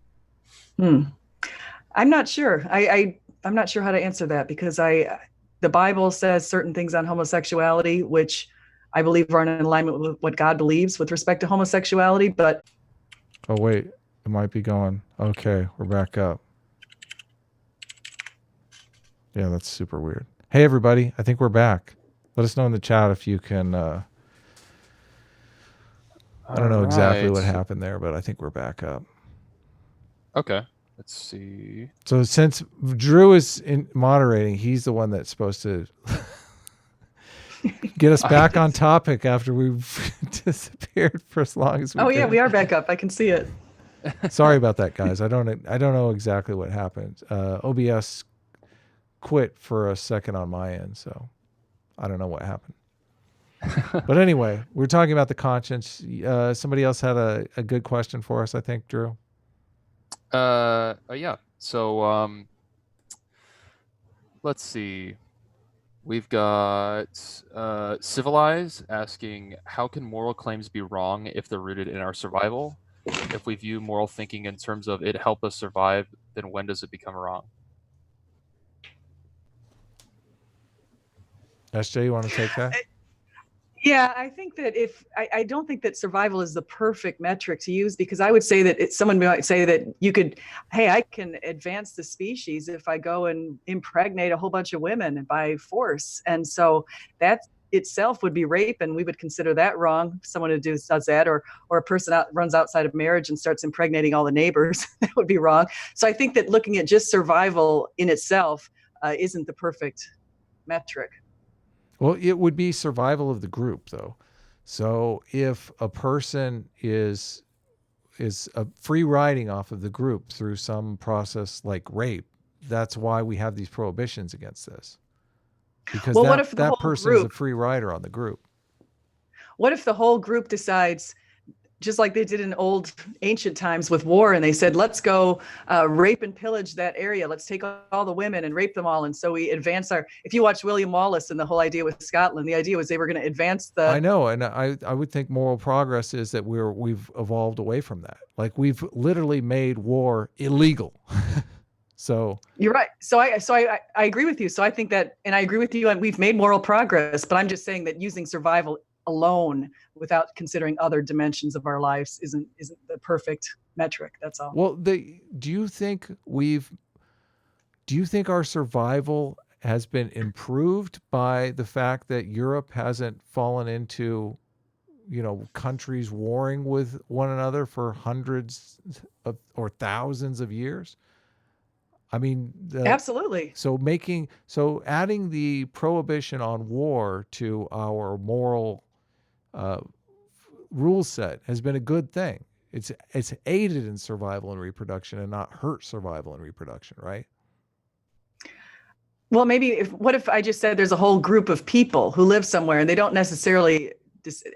I'm not sure. I'm not sure how to answer that, because the Bible says certain things on homosexuality, which I believe are in alignment with what God believes with respect to homosexuality. But oh wait, it might be gone. Okay, we're back up. Yeah, that's super weird. Hey everybody, I think we're back. Let us know in the chat if you can. I don't know exactly what happened there, but I think we're back up. Okay, let's see. So since Drew is moderating, he's the one that's supposed to get us back on topic after we've disappeared for as long as we did. Yeah, we are back up. I can see it. Sorry about that, guys. I don't know exactly what happened. OBS quit for a second on my end, so I don't know what happened. But anyway, we're talking about the conscience. Somebody else had a good question for us, I think, Drew. Yeah. So let's see. We've got Civilize asking, how can moral claims be wrong if they're rooted in our survival? If we view moral thinking in terms of it help us survive, then when does it become wrong? SJ, you want to take that? Yeah, I think that I don't think that survival is the perfect metric to use, because I would say that someone might say that I can advance the species if I go and impregnate a whole bunch of women by force. And so that itself would be rape, and we would consider that wrong. Someone who does that, or a person runs outside of marriage and starts impregnating all the neighbors, that would be wrong. So I think that looking at just survival in itself isn't the perfect metric. Well, it would be survival of the group, though. So if a person is a free riding off of the group through some process like rape, that's why we have these prohibitions against this. Because what if that person is a free rider on the group? What if the whole group decides, just like they did in ancient times with war, and they said, let's go rape and pillage that area. Let's take all the women and rape them all. And so we advance if you watch William Wallace and the whole idea with Scotland, the idea was they were going to advance I know. And I would think moral progress is that we've evolved away from that. Like, we've literally made war illegal. So you're right. So I agree with you. So I think that, and I agree with you, and we've made moral progress, but I'm just saying that using survival alone without considering other dimensions of our lives isn't the perfect metric. That's all. Well, do you think our survival has been improved by the fact that Europe hasn't fallen into, countries warring with one another for hundreds or thousands of years? I mean, absolutely. So adding the prohibition on war to our moral rule set has been a good thing. It's aided in survival and reproduction and not hurt survival and reproduction, right? Well, maybe what if I just said there's a whole group of people who live somewhere and they don't necessarily,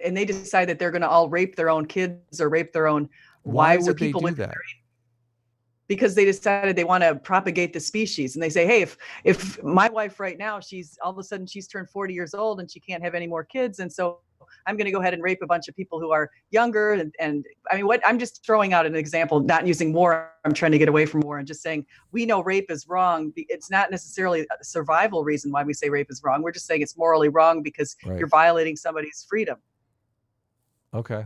and they decide that they're going to all rape their own kids or rape their own wives or people with that? Because they decided they want to propagate the species, and they say, hey, if my wife right now, she's all of a sudden she's turned 40 years old and she can't have any more kids, and so I'm going to go ahead and rape a bunch of people who are younger. And I mean, I'm just throwing out an example, not using war. I'm trying to get away from war and just saying, we know rape is wrong. It's not necessarily a survival reason why we say rape is wrong. We're just saying it's morally wrong because you're violating somebody's freedom. Okay.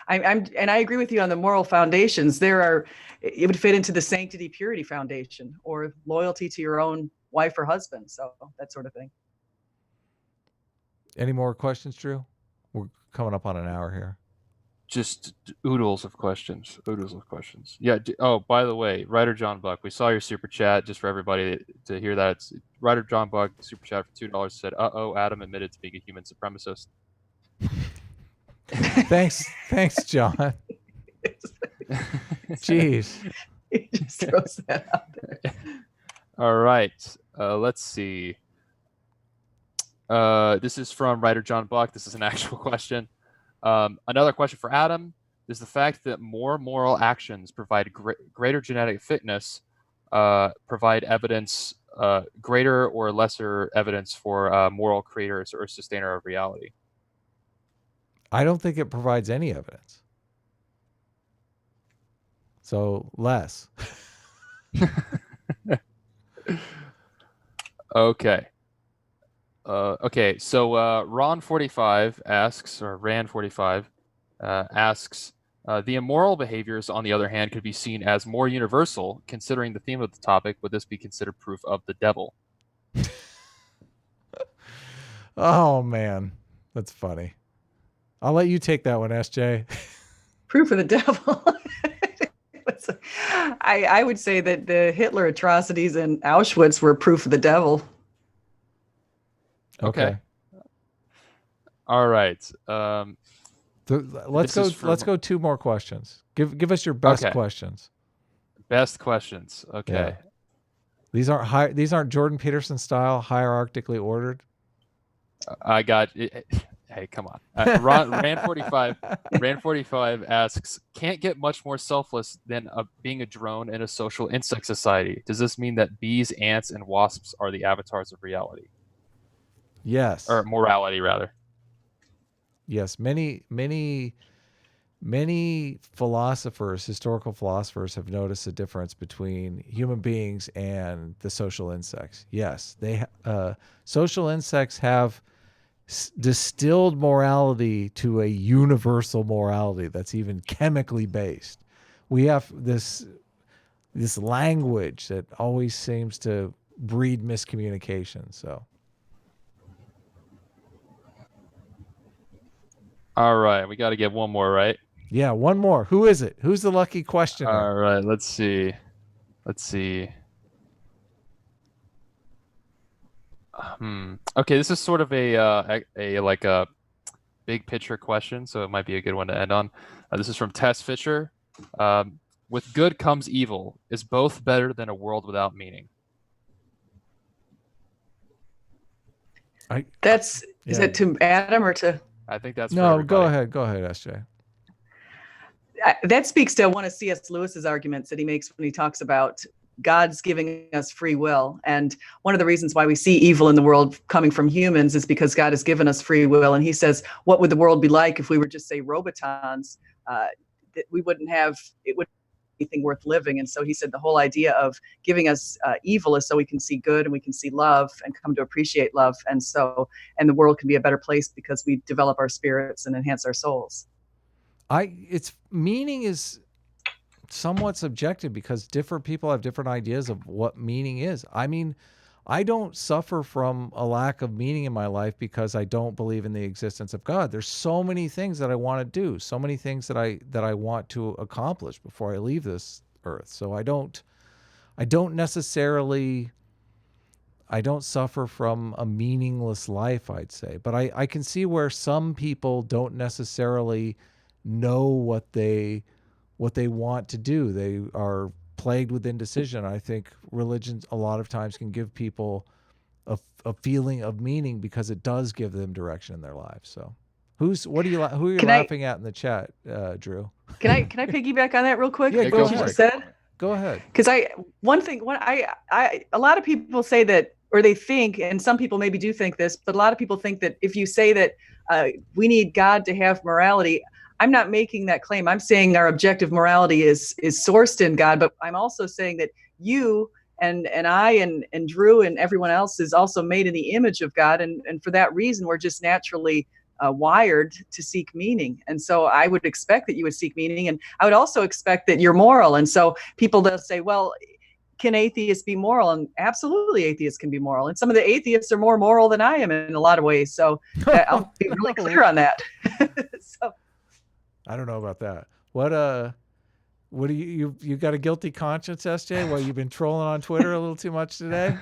And I agree with you on the moral foundations. It would fit into the sanctity purity foundation, or loyalty to your own wife or husband. So that sort of thing. Any more questions, Drew? We're coming up on an hour here. Just oodles of questions. Yeah. Oh, by the way, Writer John Buck, we saw your super chat. Just for everybody to hear that, it's Writer John Buck super chat for $2 said, Adam admitted to being a human supremacist. Thanks, John. Jeez. He just throws that out there. All right. Let's see. This is from Writer John Buck. This is an actual question. Another question for Adam. Is the fact that more moral actions provide greater genetic fitness provide evidence, greater or lesser evidence for moral creators or sustainer of reality? I don't think it provides any evidence. So less. Okay. Okay. So Ron45 asks, or Ran45 asks, the immoral behaviors, on the other hand, could be seen as more universal. Considering the theme of the topic, would this be considered proof of the devil? Oh, man. That's funny. I'll let you take that one, SJ. Proof of the devil. I would say that the Hitler atrocities in Auschwitz were proof of the devil. Okay. All right. Let's go 2 more questions. Give us your best questions. Best questions. Okay. Yeah. These aren't Jordan Peterson style hierarchically ordered. I got it. Hey, come on. Ran45 asks, can't get much more selfless than being a drone in a social insect society. Does this mean that bees, ants, and wasps are the avatars of reality? Yes. Or morality, rather. Yes. Many philosophers, historical philosophers, have noticed a difference between human beings and the social insects. Yes. Social insects have distilled morality to a universal morality that's even chemically based. We have this language that always seems to breed miscommunication. So, all right, we got to get one more, right? Yeah, one more. Who is it? Who's the lucky questioner? All right, let's see. Okay, this is sort of a big picture question, so it might be a good one to end on. This is from Tess Fisher. With good comes evil. Is both better than a world without meaning? Is it to Adam or to? I think that's no. For Go ahead, SJ. That speaks to one of C.S. Lewis's arguments that he makes when he talks about God's giving us free will. And one of the reasons why we see evil in the world coming from humans is because God has given us free will. And he says, what would the world be like if we were just, say, robotons? That we wouldn't have, it wouldn't be anything worth living. And so he said the whole idea of giving us evil is so we can see good and we can see love and come to appreciate love. And the world can be a better place because we develop our spirits and enhance our souls. Meaning is somewhat subjective because different people have different ideas of what meaning is. I mean, I don't suffer from a lack of meaning in my life because I don't believe in the existence of God. There's so many things that I want to do, so many things that I want to accomplish before I leave this earth. So I don't suffer from a meaningless life, I'd say. But I can see where some people don't necessarily know what they want to do. They are plagued with indecision. I think religion a lot of times can give people a feeling of meaning because it does give them direction in their lives. So who are you laughing at in the chat, Drew? Can I piggyback on that real quick? Yeah, go ahead. You just said? Go ahead. Because a lot of people say that, or they think, and some people maybe do think this, but a lot of people think that if you say that we need God to have morality, I'm not making that claim. I'm saying our objective morality is sourced in God, but I'm also saying that you and I and Drew and everyone else is also made in the image of God, and for that reason, we're just naturally wired to seek meaning. And so I would expect that you would seek meaning, and I would also expect that you're moral. And so people, they'll say, well, can atheists be moral? And absolutely, atheists can be moral. And some of the atheists are more moral than I am in a lot of ways. So I'll be really clear on that. So I don't know about that. What do you got a guilty conscience, SJ? Well, you've been trolling on Twitter a little too much today.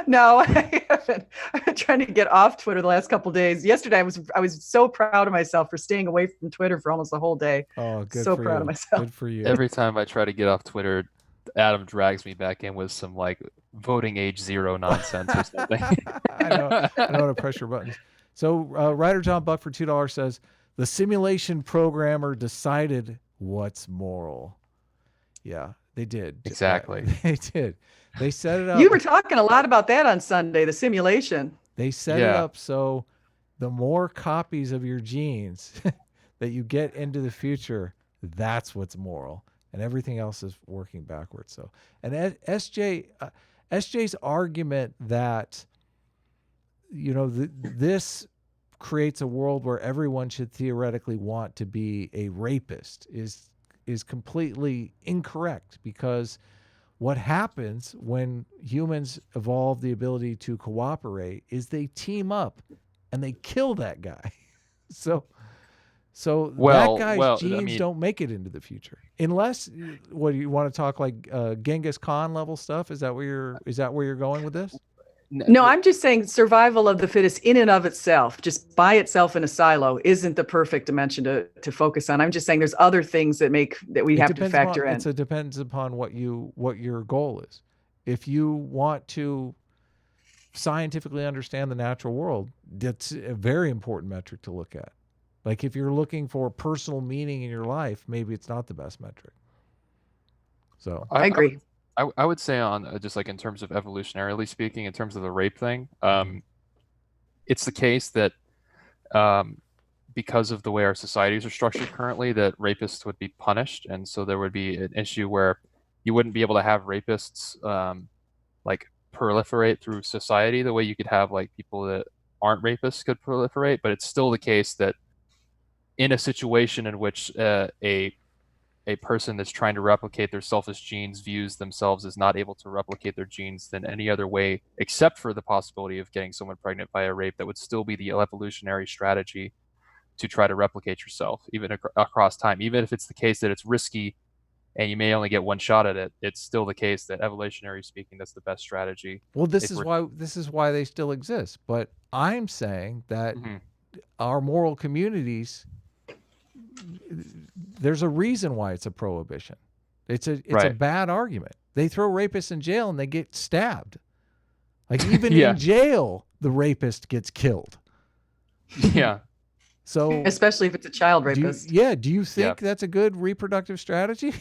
No, I haven't. I've been trying to get off Twitter the last couple of days. Yesterday, I was so proud of myself for staying away from Twitter for almost the whole day. Oh, good so for proud you. of myself. Good for you. Every time I try to get off Twitter, Adam drags me back in with some like voting age 0 nonsense or something. I know how to press your buttons. So Writer John Buck for $2 says, the simulation programmer decided what's moral. Yeah, they did. Exactly. They did. They set it up. You were talking a lot about that on Sunday, the simulation. They set it up so the more copies of your genes that you get into the future, that's what's moral. And everything else is working backwards. So, and SJ's argument that, this creates a world where everyone should theoretically want to be a rapist is completely incorrect, because what happens when humans evolve the ability to cooperate is they team up and they kill that guy. So that guy's genes don't make it into the future, unless what you want to talk like Genghis Khan level stuff. Is that where you're going with this? No, I'm just saying survival of the fittest in and of itself, just by itself in a silo, isn't the perfect dimension to focus on. I'm just saying there's other things that we have to factor in. It depends upon what your goal is. If you want to scientifically understand the natural world, that's a very important metric to look at. Like if you're looking for personal meaning in your life, maybe it's not the best metric. So I agree. I would say on just like in terms of evolutionarily speaking, in terms of the rape thing, it's the case that because of the way our societies are structured currently, that rapists would be punished, and so there would be an issue where you wouldn't be able to have rapists like proliferate through society the way you could have like people that aren't rapists could proliferate. But it's still the case that in a situation in which a person that's trying to replicate their selfish genes views themselves as not able to replicate their genes than any other way, except for the possibility of getting someone pregnant by a rape, that would still be the evolutionary strategy to try to replicate yourself, even across time. Even if it's the case that it's risky and you may only get one shot at it, it's still the case that evolutionary speaking, that's the best strategy. Well, this is why they still exist. But I'm saying that our moral communities, there's a reason why it's a prohibition. It's a bad argument. They throw rapists in jail and they get stabbed. Like even in jail, the rapist gets killed. Yeah. So especially if it's a child rapist. Do you think that's a good reproductive strategy?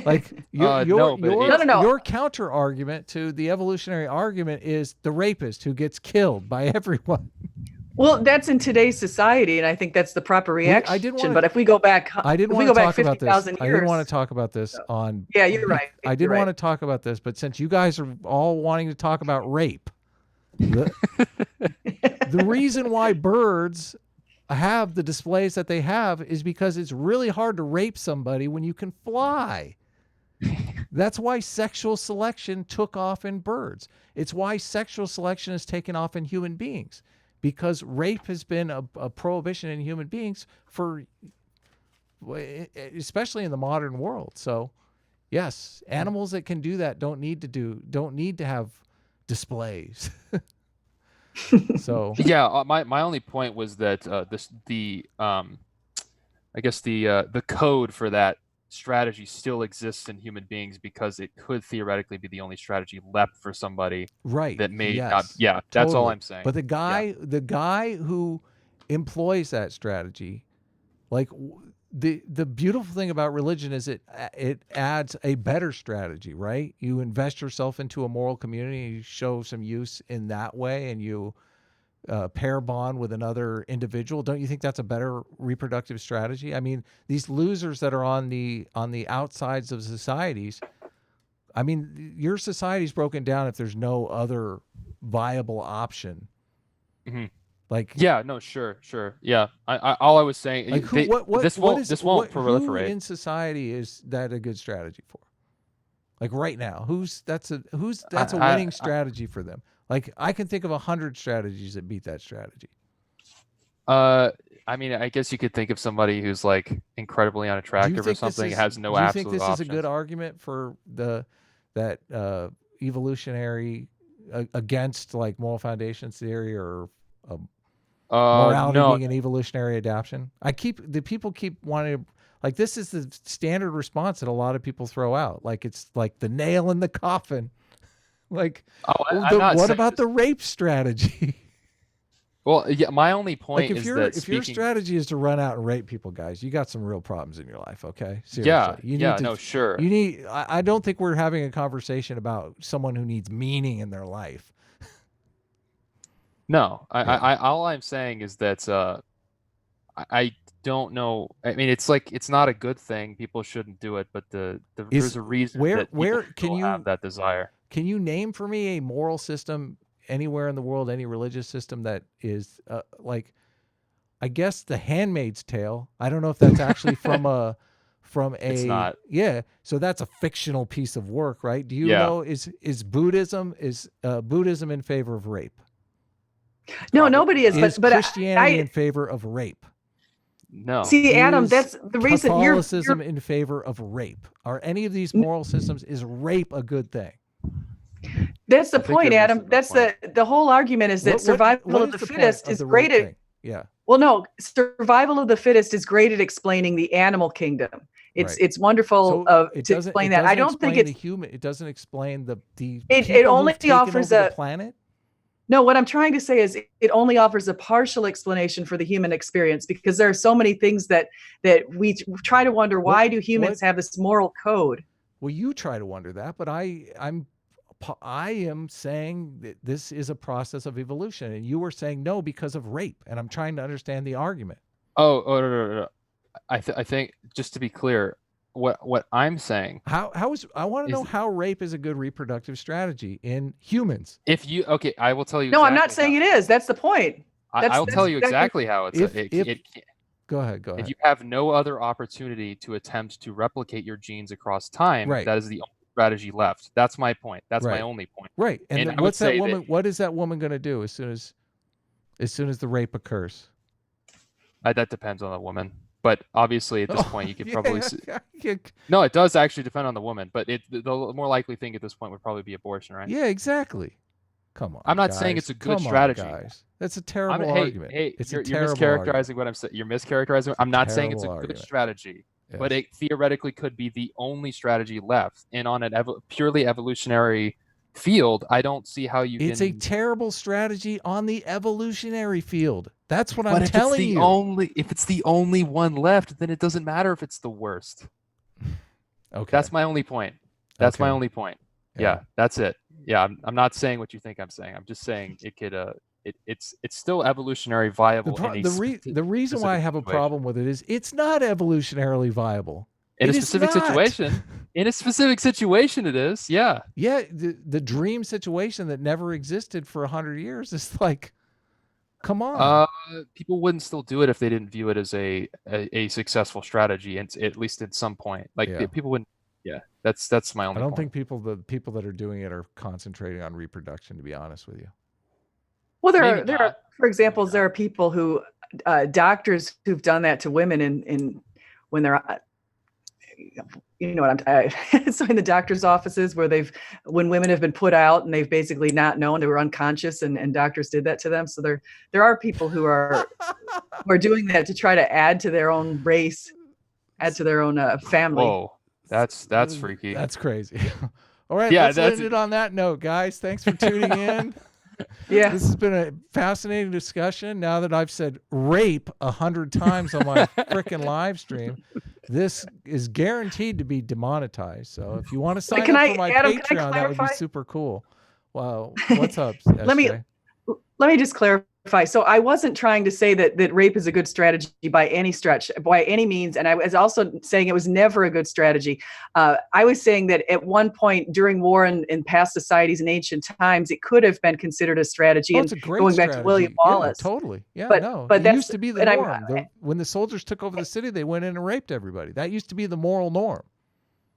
Like your counter argument to the evolutionary argument is the rapist who gets killed by everyone. Well, that's in today's society, and I think that's the proper reaction. But if we go back, I didn't want to talk about this. Years, I didn't want to talk about this on. Yeah, you're right. I didn't want to talk about this, but since you guys are all wanting to talk about rape, the reason why birds have the displays that they have is because it's really hard to rape somebody when you can fly. That's why sexual selection took off in birds. It's why sexual selection has taken off in human beings. Because rape has been a prohibition in human beings especially in the modern world. So, yes, animals that can do that don't need to have displays. So yeah, my only point was that the code for that strategy still exists in human beings because it could theoretically be the only strategy left for somebody that may not. Yeah, that's all I'm saying. But the guy who employs that strategy, like the beautiful thing about religion is it adds a better strategy, right? You invest yourself into a moral community, and you show some use in that way, and you pair bond with another individual. Don't you think that's a better reproductive strategy? I mean, these losers that are on the outsides of societies, I mean, your society's broken down if there's no other viable option Like, yeah, no, sure. Yeah, all I was saying, like this won't proliferate. Who in society is that a good strategy for? Like right now, that's a winning strategy for them. Like I can think of 100 strategies that beat that strategy. I mean, I guess you could think of somebody who's like incredibly unattractive or something, has no absolute options. Do you think this is a good argument for that evolutionary against like moral foundations theory or morality being an evolutionary adaptation? People keep wanting to, like, this is the standard response that a lot of people throw out. Like it's like the nail in the coffin. Like, what about the rape strategy? Well, yeah, my only point is that if your strategy is to run out and rape people, guys, you got some real problems in your life. Okay, seriously. Sure. You need. I don't think we're having a conversation about someone who needs meaning in their life. No, all I'm saying is that I don't know. I mean, it's like it's not a good thing. People shouldn't do it, but there's a reason that people have that desire. Can you name for me a moral system anywhere in the world, any religious system that is like, I guess The Handmaid's Tale. I don't know if that's actually from a. It's not. Yeah, so that's a fictional piece of work, right? Do you know is Buddhism in favor of rape? No, nobody is. But Christianity in favor of rape? No. See, Adam, that's the reason Catholicism in favor of rape. Are any of these moral systems, is rape a good thing? That's the point, Adam. That's the whole argument is that survival of the fittest is great at. Yeah. Well, no, survival of the fittest is great at explaining the animal kingdom. It's wonderful to explain that. I don't think it's human. It doesn't explain the it only offers the planet. No, what I'm trying to say is it only offers a partial explanation for the human experience, because there are so many things that we try to wonder, why do humans have this moral code? Well, you try to wonder that, but I am saying that this is a process of evolution, and you were saying no because of rape, and I'm trying to understand the argument. No. I think, just to be clear, what I'm saying, I want to know how rape is a good reproductive strategy in humans. I will tell you. No, I'm not saying it is. That's the point. I'll tell you exactly how it's. Go ahead. If you have no other opportunity to attempt to replicate your genes across time, that is the only strategy left. That's my point. That's my only point. Right. And what's that woman? What is that woman going to do as soon as the rape occurs? That depends on the woman. But obviously, at this point, you could probably. No, it does actually depend on the woman. But the more likely thing at this point would probably be abortion, right? Yeah, exactly. Come on. I'm not saying it's a good strategy. Guys. That's a terrible argument. You're mischaracterizing what I'm saying. You're mischaracterizing. I'm not saying it's a good strategy, but it theoretically could be the only strategy left. And on a purely evolutionary field, I don't see how you can. It's a terrible strategy on the evolutionary field. That's what I'm telling you. If it's the only one left, then it doesn't matter if it's the worst. Okay. That's my only point. My only point. Yeah, that's it. Yeah, I'm not saying what you think I'm saying. I'm just saying it could. It's still evolutionary viable. The reason why I have a problem with it is it's not evolutionarily viable. In a specific situation. In a specific situation, it is. Yeah. Yeah. The dream situation that never existed for 100 years is like, come on. People wouldn't still do it if they didn't view it as a successful strategy, and at least at some point. People wouldn't. Yeah, that's my only. I don't think the people that are doing it are concentrating on reproduction, to be honest with you. Well, there are, for example, there are people who doctors who've done that to women in when they're. You know what so in the doctor's offices when women have been put out and they've basically not known, they were unconscious, and doctors did that to them. So there are people who are doing that to try to add to their own race, add to their own family. Whoa, that's freaky. That's crazy. All right, let's end it on that note, guys. Thanks for tuning in. Yeah, this has been a fascinating discussion. Now that I've said rape 100 times on my freaking live stream, this is guaranteed to be demonetized. So if you want to sign up for my Patreon, that would be super cool. Wow, what's up? Let me just clarify clarify. So I wasn't trying to say that rape is a good strategy by any stretch, by any means. And I was also saying it was never a good strategy. I was saying that at one point during war and in past societies in ancient times, it could have been considered a strategy. Oh, And it's a great going strategy. back to William Yeah, Wallace. totally. Yeah, But no. but It that's used to be the and norm. When the soldiers took over the city, they went in and raped everybody. That used to be the moral norm.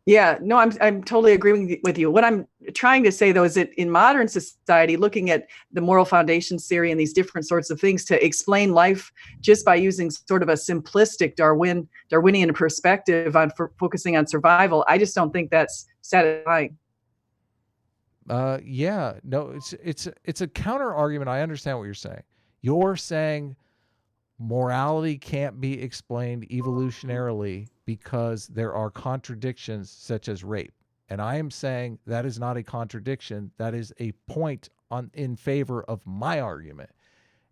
Yeah, no, I'm totally agreeing with you. What I'm trying to say, though, is that in modern society, looking at the moral foundations theory and these different sorts of things to explain life just by using sort of a simplistic Darwinian perspective on focusing on survival, I just don't think that's satisfying. Yeah, no, it's a counter argument. I understand what you're saying. You're saying morality can't be explained evolutionarily because there are contradictions such as rape. And I am saying that is not a contradiction. That is a point in favor of my argument.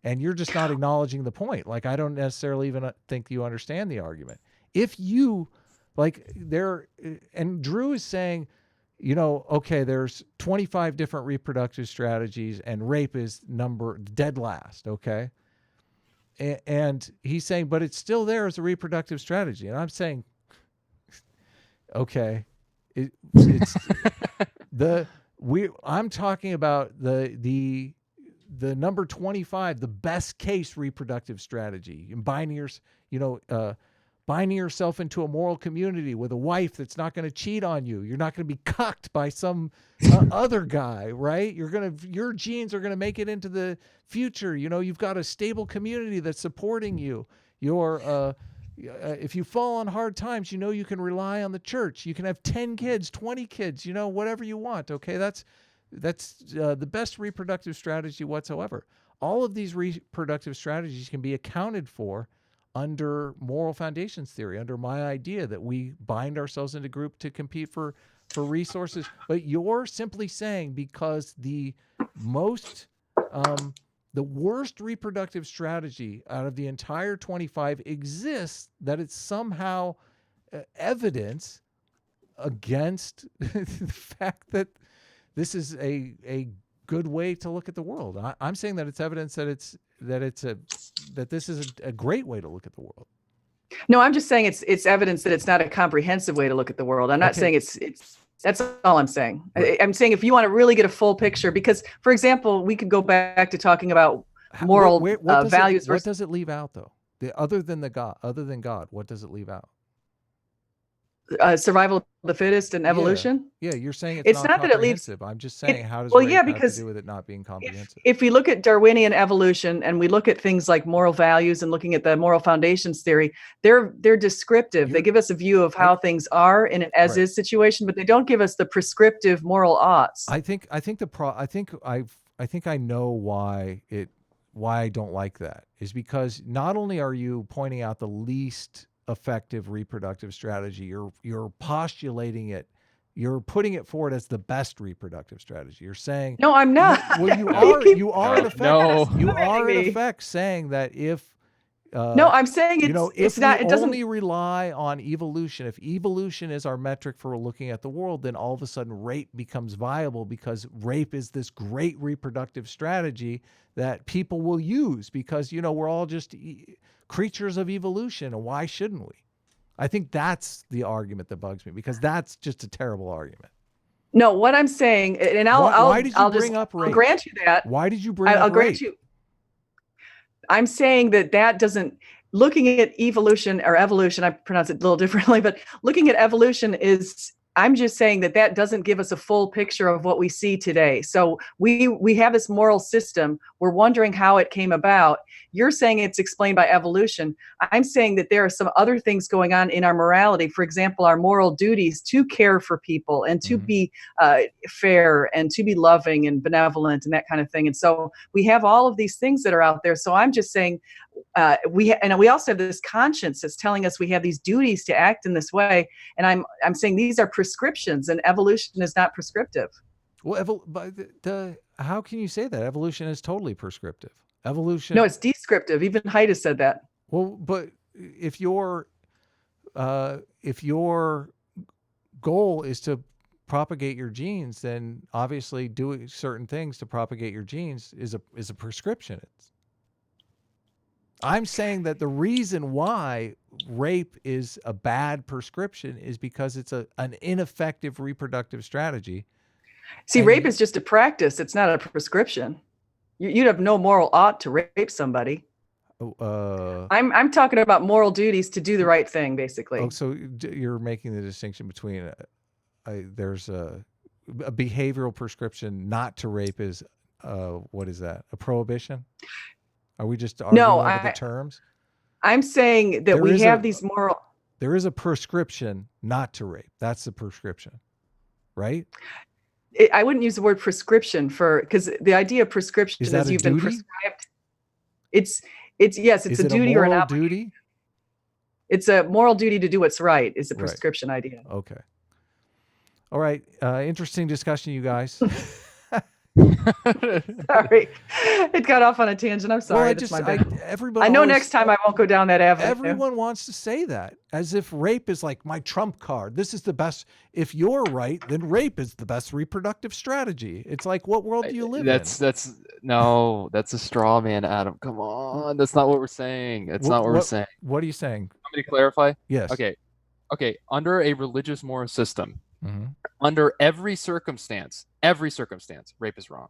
And you're just not acknowledging the point. Like, I don't necessarily even think you understand the argument. If you, and Drew is saying, okay, there's 25 different reproductive strategies and rape is dead last, okay? And he's saying, but it's still there as a reproductive strategy. And I'm saying, okay, I'm talking about the number 25, the best case reproductive strategy, and binding yourself into a moral community with a wife that's not going to cheat on you. You're not going to be cucked by some other guy, right? Your genes are going to make it into the future. You've got a stable community that's supporting you. If you fall on hard times, you can rely on the church. You can have 10 kids, 20 kids, whatever you want. Okay. That's the best reproductive strategy whatsoever. All of these reproductive strategies can be accounted for under moral foundations theory, under my idea that we bind ourselves into group to compete for resources. But you're simply saying because the worst reproductive strategy out of the entire 25 exists, that it's somehow evidence against the fact that this is a good way to look at the world. I'm saying that it's evidence that this is a great way to look at the world. No, I'm just saying it's evidence that it's not a comprehensive way to look at the world. I'm not saying it's that's all I'm saying. Right. I'm saying if you want to really get a full picture, because, for example, we could go back to talking about moral values. What does it leave out, though? Other than God, what does it leave out? Survival of the fittest and evolution. Yeah, you're saying it's not that it leaves. I'm just saying, how does rape have to do with it not being comprehensive? If we look at Darwinian evolution and we look at things like moral values and looking at the moral foundations theory, they're descriptive. They give us a view of how things are in an as-is situation, but they don't give us the prescriptive moral oughts. I think I know why I don't like that is because not only are you pointing out the least effective reproductive strategy, you're postulating it, you're putting it forward as the best reproductive strategy. You're saying, no, I'm not. Well, you are in effect. No. You are in effect saying that if no, I'm saying it's not. It doesn't only rely on evolution. If evolution is our metric for looking at the world, then all of a sudden rape becomes viable because rape is this great reproductive strategy that people will use because we're all just creatures of evolution, and why shouldn't we? I think that's the argument that bugs me because that's just a terrible argument. No, what I'm saying, and why did you bring up rape? I'll grant you that. Why did you bring up I'll grant rape? you. I'm saying that doesn't, looking at evolution or evolution, I pronounce it a little differently, but looking at evolution I'm just saying that doesn't give us a full picture of what we see today. So we have this moral system. We're wondering how it came about. You're saying it's explained by evolution. I'm saying that there are some other things going on in our morality. For example, our moral duties to care for people and to be fair and to be loving and benevolent and that kind of thing. And so we have all of these things that are out there. So I'm just saying we also have this conscience that's telling us we have these duties to act in this way. And I'm saying these are prescriptions, and evolution is not prescriptive. Well, how can you say that? Evolution is totally prescriptive. Evolution. No, it's descriptive. Even Haidt has said that. Well, but if your goal is to propagate your genes, then obviously doing certain things to propagate your genes is a prescription. I'm saying that the reason why rape is a bad prescription is because it's an ineffective reproductive strategy. See, rape is just a practice. It's not a prescription. You'd have no moral ought to rape somebody. I'm talking about moral duties to do the right thing, basically. Oh, so you're making the distinction between there's a behavioral prescription not to rape is what is that? A prohibition? Are we just arguing over the terms? I'm saying that we have these moral. There is a prescription not to rape. That's the prescription, right? I wouldn't use the word prescription because the idea of prescription is you've been prescribed. It's yes, it's a duty or an obligation. Duty? It's a moral duty to do what's right. Is the prescription idea? Okay. All right. Interesting discussion, you guys. Sorry, it got off on a tangent. I'm sorry. Everybody. I know next time I won't go down that avenue. Everyone wants to say that as if rape is like my trump card. This is the best. If you're right, then rape is the best reproductive strategy. It's like, what world do you live in? That's a straw man, Adam. Come on, that's not what we're saying. That's not what we're saying. What are you saying? Want me to clarify? Yes. Okay. Under a religious moral system. Mm-hmm. Under every circumstance, rape is wrong.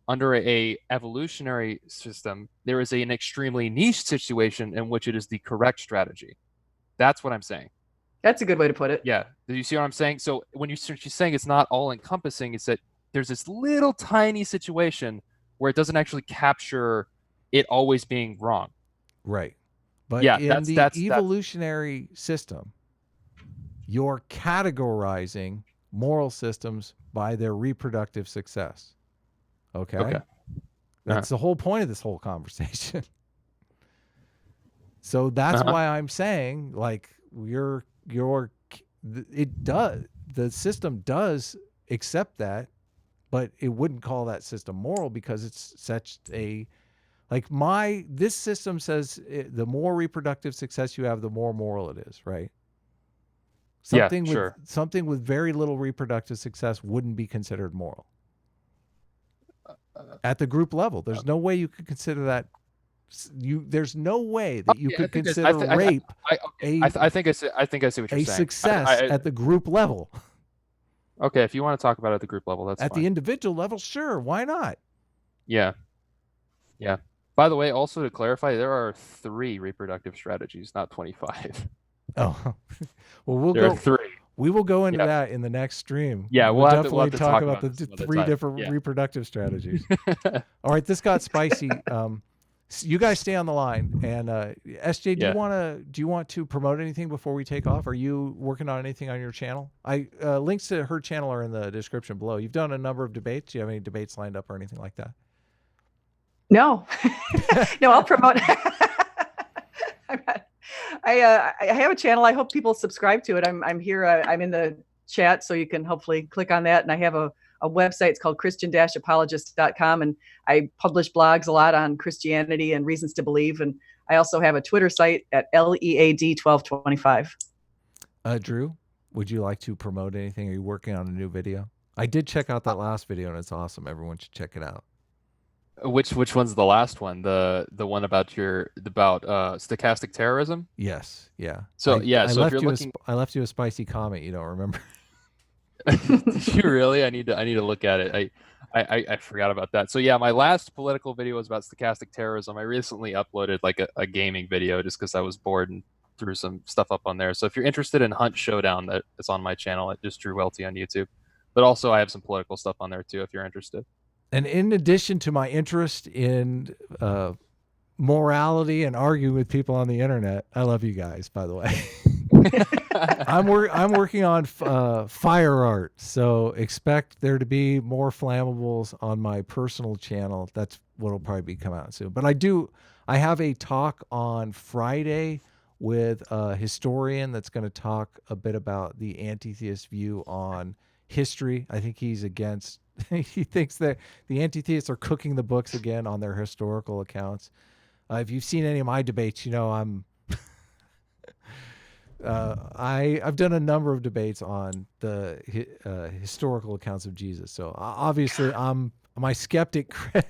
Under a evolutionary system, there is an extremely niche situation in which it is the correct strategy. That's what I'm saying. That's a good way to put it. Yeah. Do you see what I'm saying? So when she's saying it's not all encompassing, it's that there's this little tiny situation where it doesn't actually capture it always being wrong. Right. But in the evolutionary system, you're categorizing moral systems by their reproductive success. Okay. That's the whole point of this whole conversation. So that's why I'm saying, like, the system does accept that, but it wouldn't call that system moral because it's such this system says the more reproductive success you have, the more moral it is, right? Something with very little reproductive success wouldn't be considered moral. At the group level, there's no way you could consider that. There's no way that you could consider rape. I think I see what you're saying. A success at the group level. Okay, if you want to talk about it at the group level, that's at fine. The individual level, sure, why not? Yeah. By the way, also to clarify, there are 3 reproductive strategies, not 25. Oh, well, there are 3. We will go into that in the next stream. Yeah, we'll definitely talk about the 3 different reproductive strategies. All right, this got spicy. You guys stay on the line, and SJ, do you want to promote anything before we take off? Are you working on anything on your channel? Links to her channel are in the description below. You've done a number of debates. Do you have any debates lined up or anything like that? No, no, I'll promote. I have a channel. I hope people subscribe to it. I'm here. I'm in the chat, so you can hopefully click on that. And I have a website. It's called Christian-apologist.com, and I publish blogs a lot on Christianity and reasons to believe. And I also have a Twitter site at LEAD1225. Drew, would you like to promote anything? Are you working on a new video? I did check out that last video, and it's awesome. Everyone should check it out. Which one's the last one? The one about stochastic terrorism? Yes. Yeah. So I left you a spicy comment. You don't remember? Did you really? I need to look at it. I forgot about that. So yeah, my last political video was about stochastic terrorism. I recently uploaded like a gaming video just because I was bored and threw some stuff up on there. So if you're interested in Hunt Showdown, that's on my channel at just Drew Welty on YouTube. But also I have some political stuff on there too if you're interested. And in addition to my interest in morality and arguing with people on the internet, I love you guys, by the way. I'm working on fire art, so expect there to be more flammables on my personal channel. That's what'll probably be coming out soon. But I have a talk on Friday with a historian that's going to talk a bit about the anti-theist view on history. I think he's against. He thinks that the anti-theists are cooking the books again on their historical accounts. If you've seen any of my debates, you know I'm. I've done a number of debates on the historical accounts of Jesus. So obviously, my skeptic credit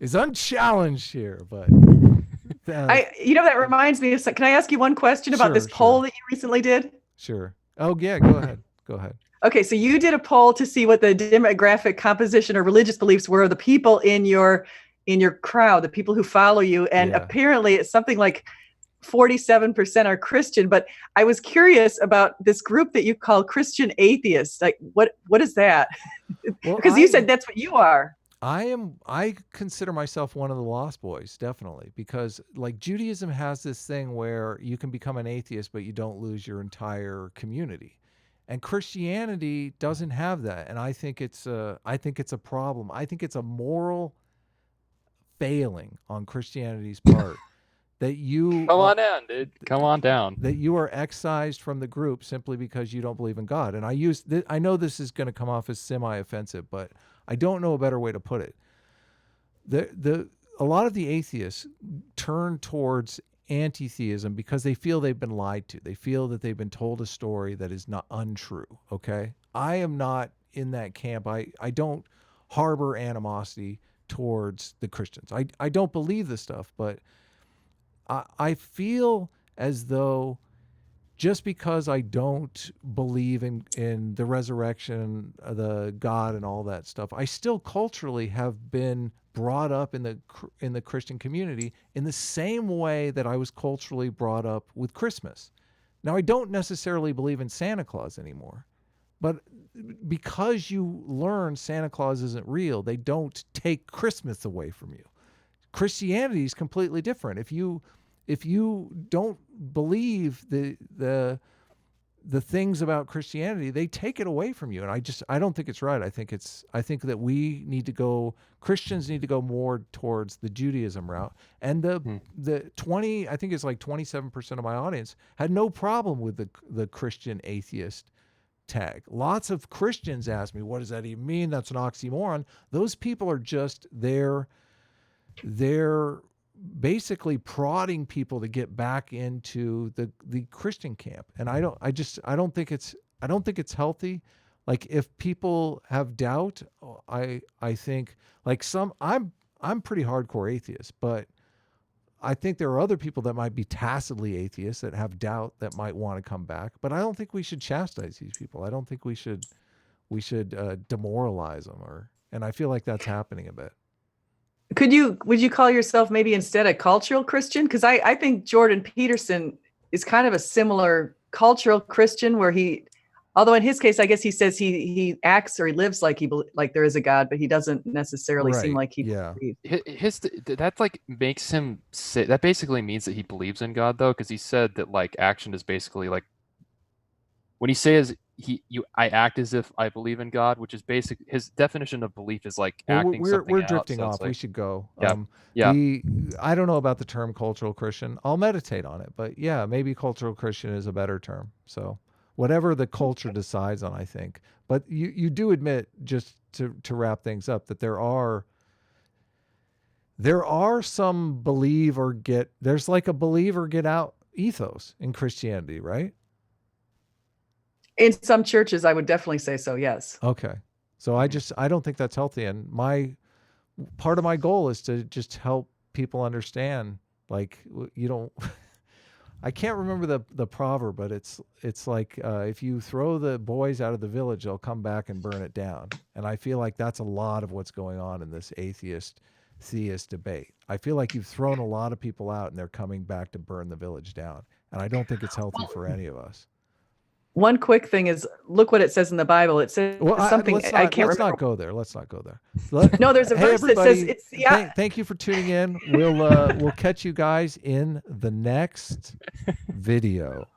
is unchallenged here. But That reminds me of. Can I ask you one question about this poll that you recently did? Sure. Oh yeah, go ahead. Go ahead. Okay, so you did a poll to see what the demographic composition or religious beliefs were of the people in your crowd, the people who follow you, and apparently it's something like 47% are Christian. But I was curious about this group that you call Christian atheists. Like, what is that? Because you said that's what you are. I consider myself one of the lost boys, definitely, because like Judaism has this thing where you can become an atheist, but you don't lose your entire community. And Christianity doesn't have that. And I think it's a problem. I think it's a moral failing on Christianity's part that you come on down, dude. Come on down. That you are excised from the group simply because you don't believe in God. And I know this is going to come off as semi-offensive, but I don't know a better way to put it. A lot of the atheists turn towards anti-theism because they feel they've been lied to. They feel that they've been told a story that is not untrue. Okay. I am not in that camp. I don't harbor animosity towards the Christians. I don't believe this stuff, but I feel as though just because I don't believe in the resurrection, the God and all that stuff, I still culturally have been brought up in the Christian community in the same way that I was culturally brought up with Christmas. Now, I don't necessarily believe in Santa Claus anymore, but because you learn Santa Claus isn't real, they don't take Christmas away from you. Christianity is completely different. If you don't believe the things about Christianity, they take it away from you. And I don't think it's right. I think that Christians need to go more towards the Judaism route. And I think it's like 27% of my audience had no problem with the Christian atheist tag. Lots of Christians ask me, what does that even mean? That's an oxymoron. Those people are just they're basically prodding people to get back into the Christian camp. And I don't think it's healthy. Like if people have doubt, I think like I'm pretty hardcore atheist, but I think there are other people that might be tacitly atheists that have doubt that might want to come back. But I don't think we should chastise these people. I don't think we should demoralize them and I feel like that's happening a bit. Would you call yourself maybe instead a cultural Christian? Because I think Jordan Peterson is kind of a similar cultural Christian where although in his case, I guess he says he acts or he lives like like there is a God, but he doesn't necessarily seem like he believes. That like makes him say that basically means that he believes in God though, because he said that like action is basically like when he says I act as if I believe in God, which is basic. His definition of belief is like acting something We're out, drifting so off. like, We should go. Yeah. I don't know about the term cultural Christian. I'll meditate on it, but yeah, maybe cultural Christian is a better term. So whatever the culture decides on, I think. But you do admit, just to wrap things up, that there are some there's like a believe or get out ethos in Christianity, right? In some churches, I would definitely say so, yes. Okay. So I don't think that's healthy. And part of my goal is to just help people understand, like, I can't remember the proverb, but it's like, if you throw the boys out of the village, they'll come back and burn it down. And I feel like that's a lot of what's going on in this atheist-theist debate. I feel like you've thrown a lot of people out and they're coming back to burn the village down. And I don't think it's healthy for any of us. One quick thing is, look what it says in the Bible. It says something I can't remember. Let's not go there. No, there's a verse that says Thank you for tuning in. We'll catch you guys in the next video.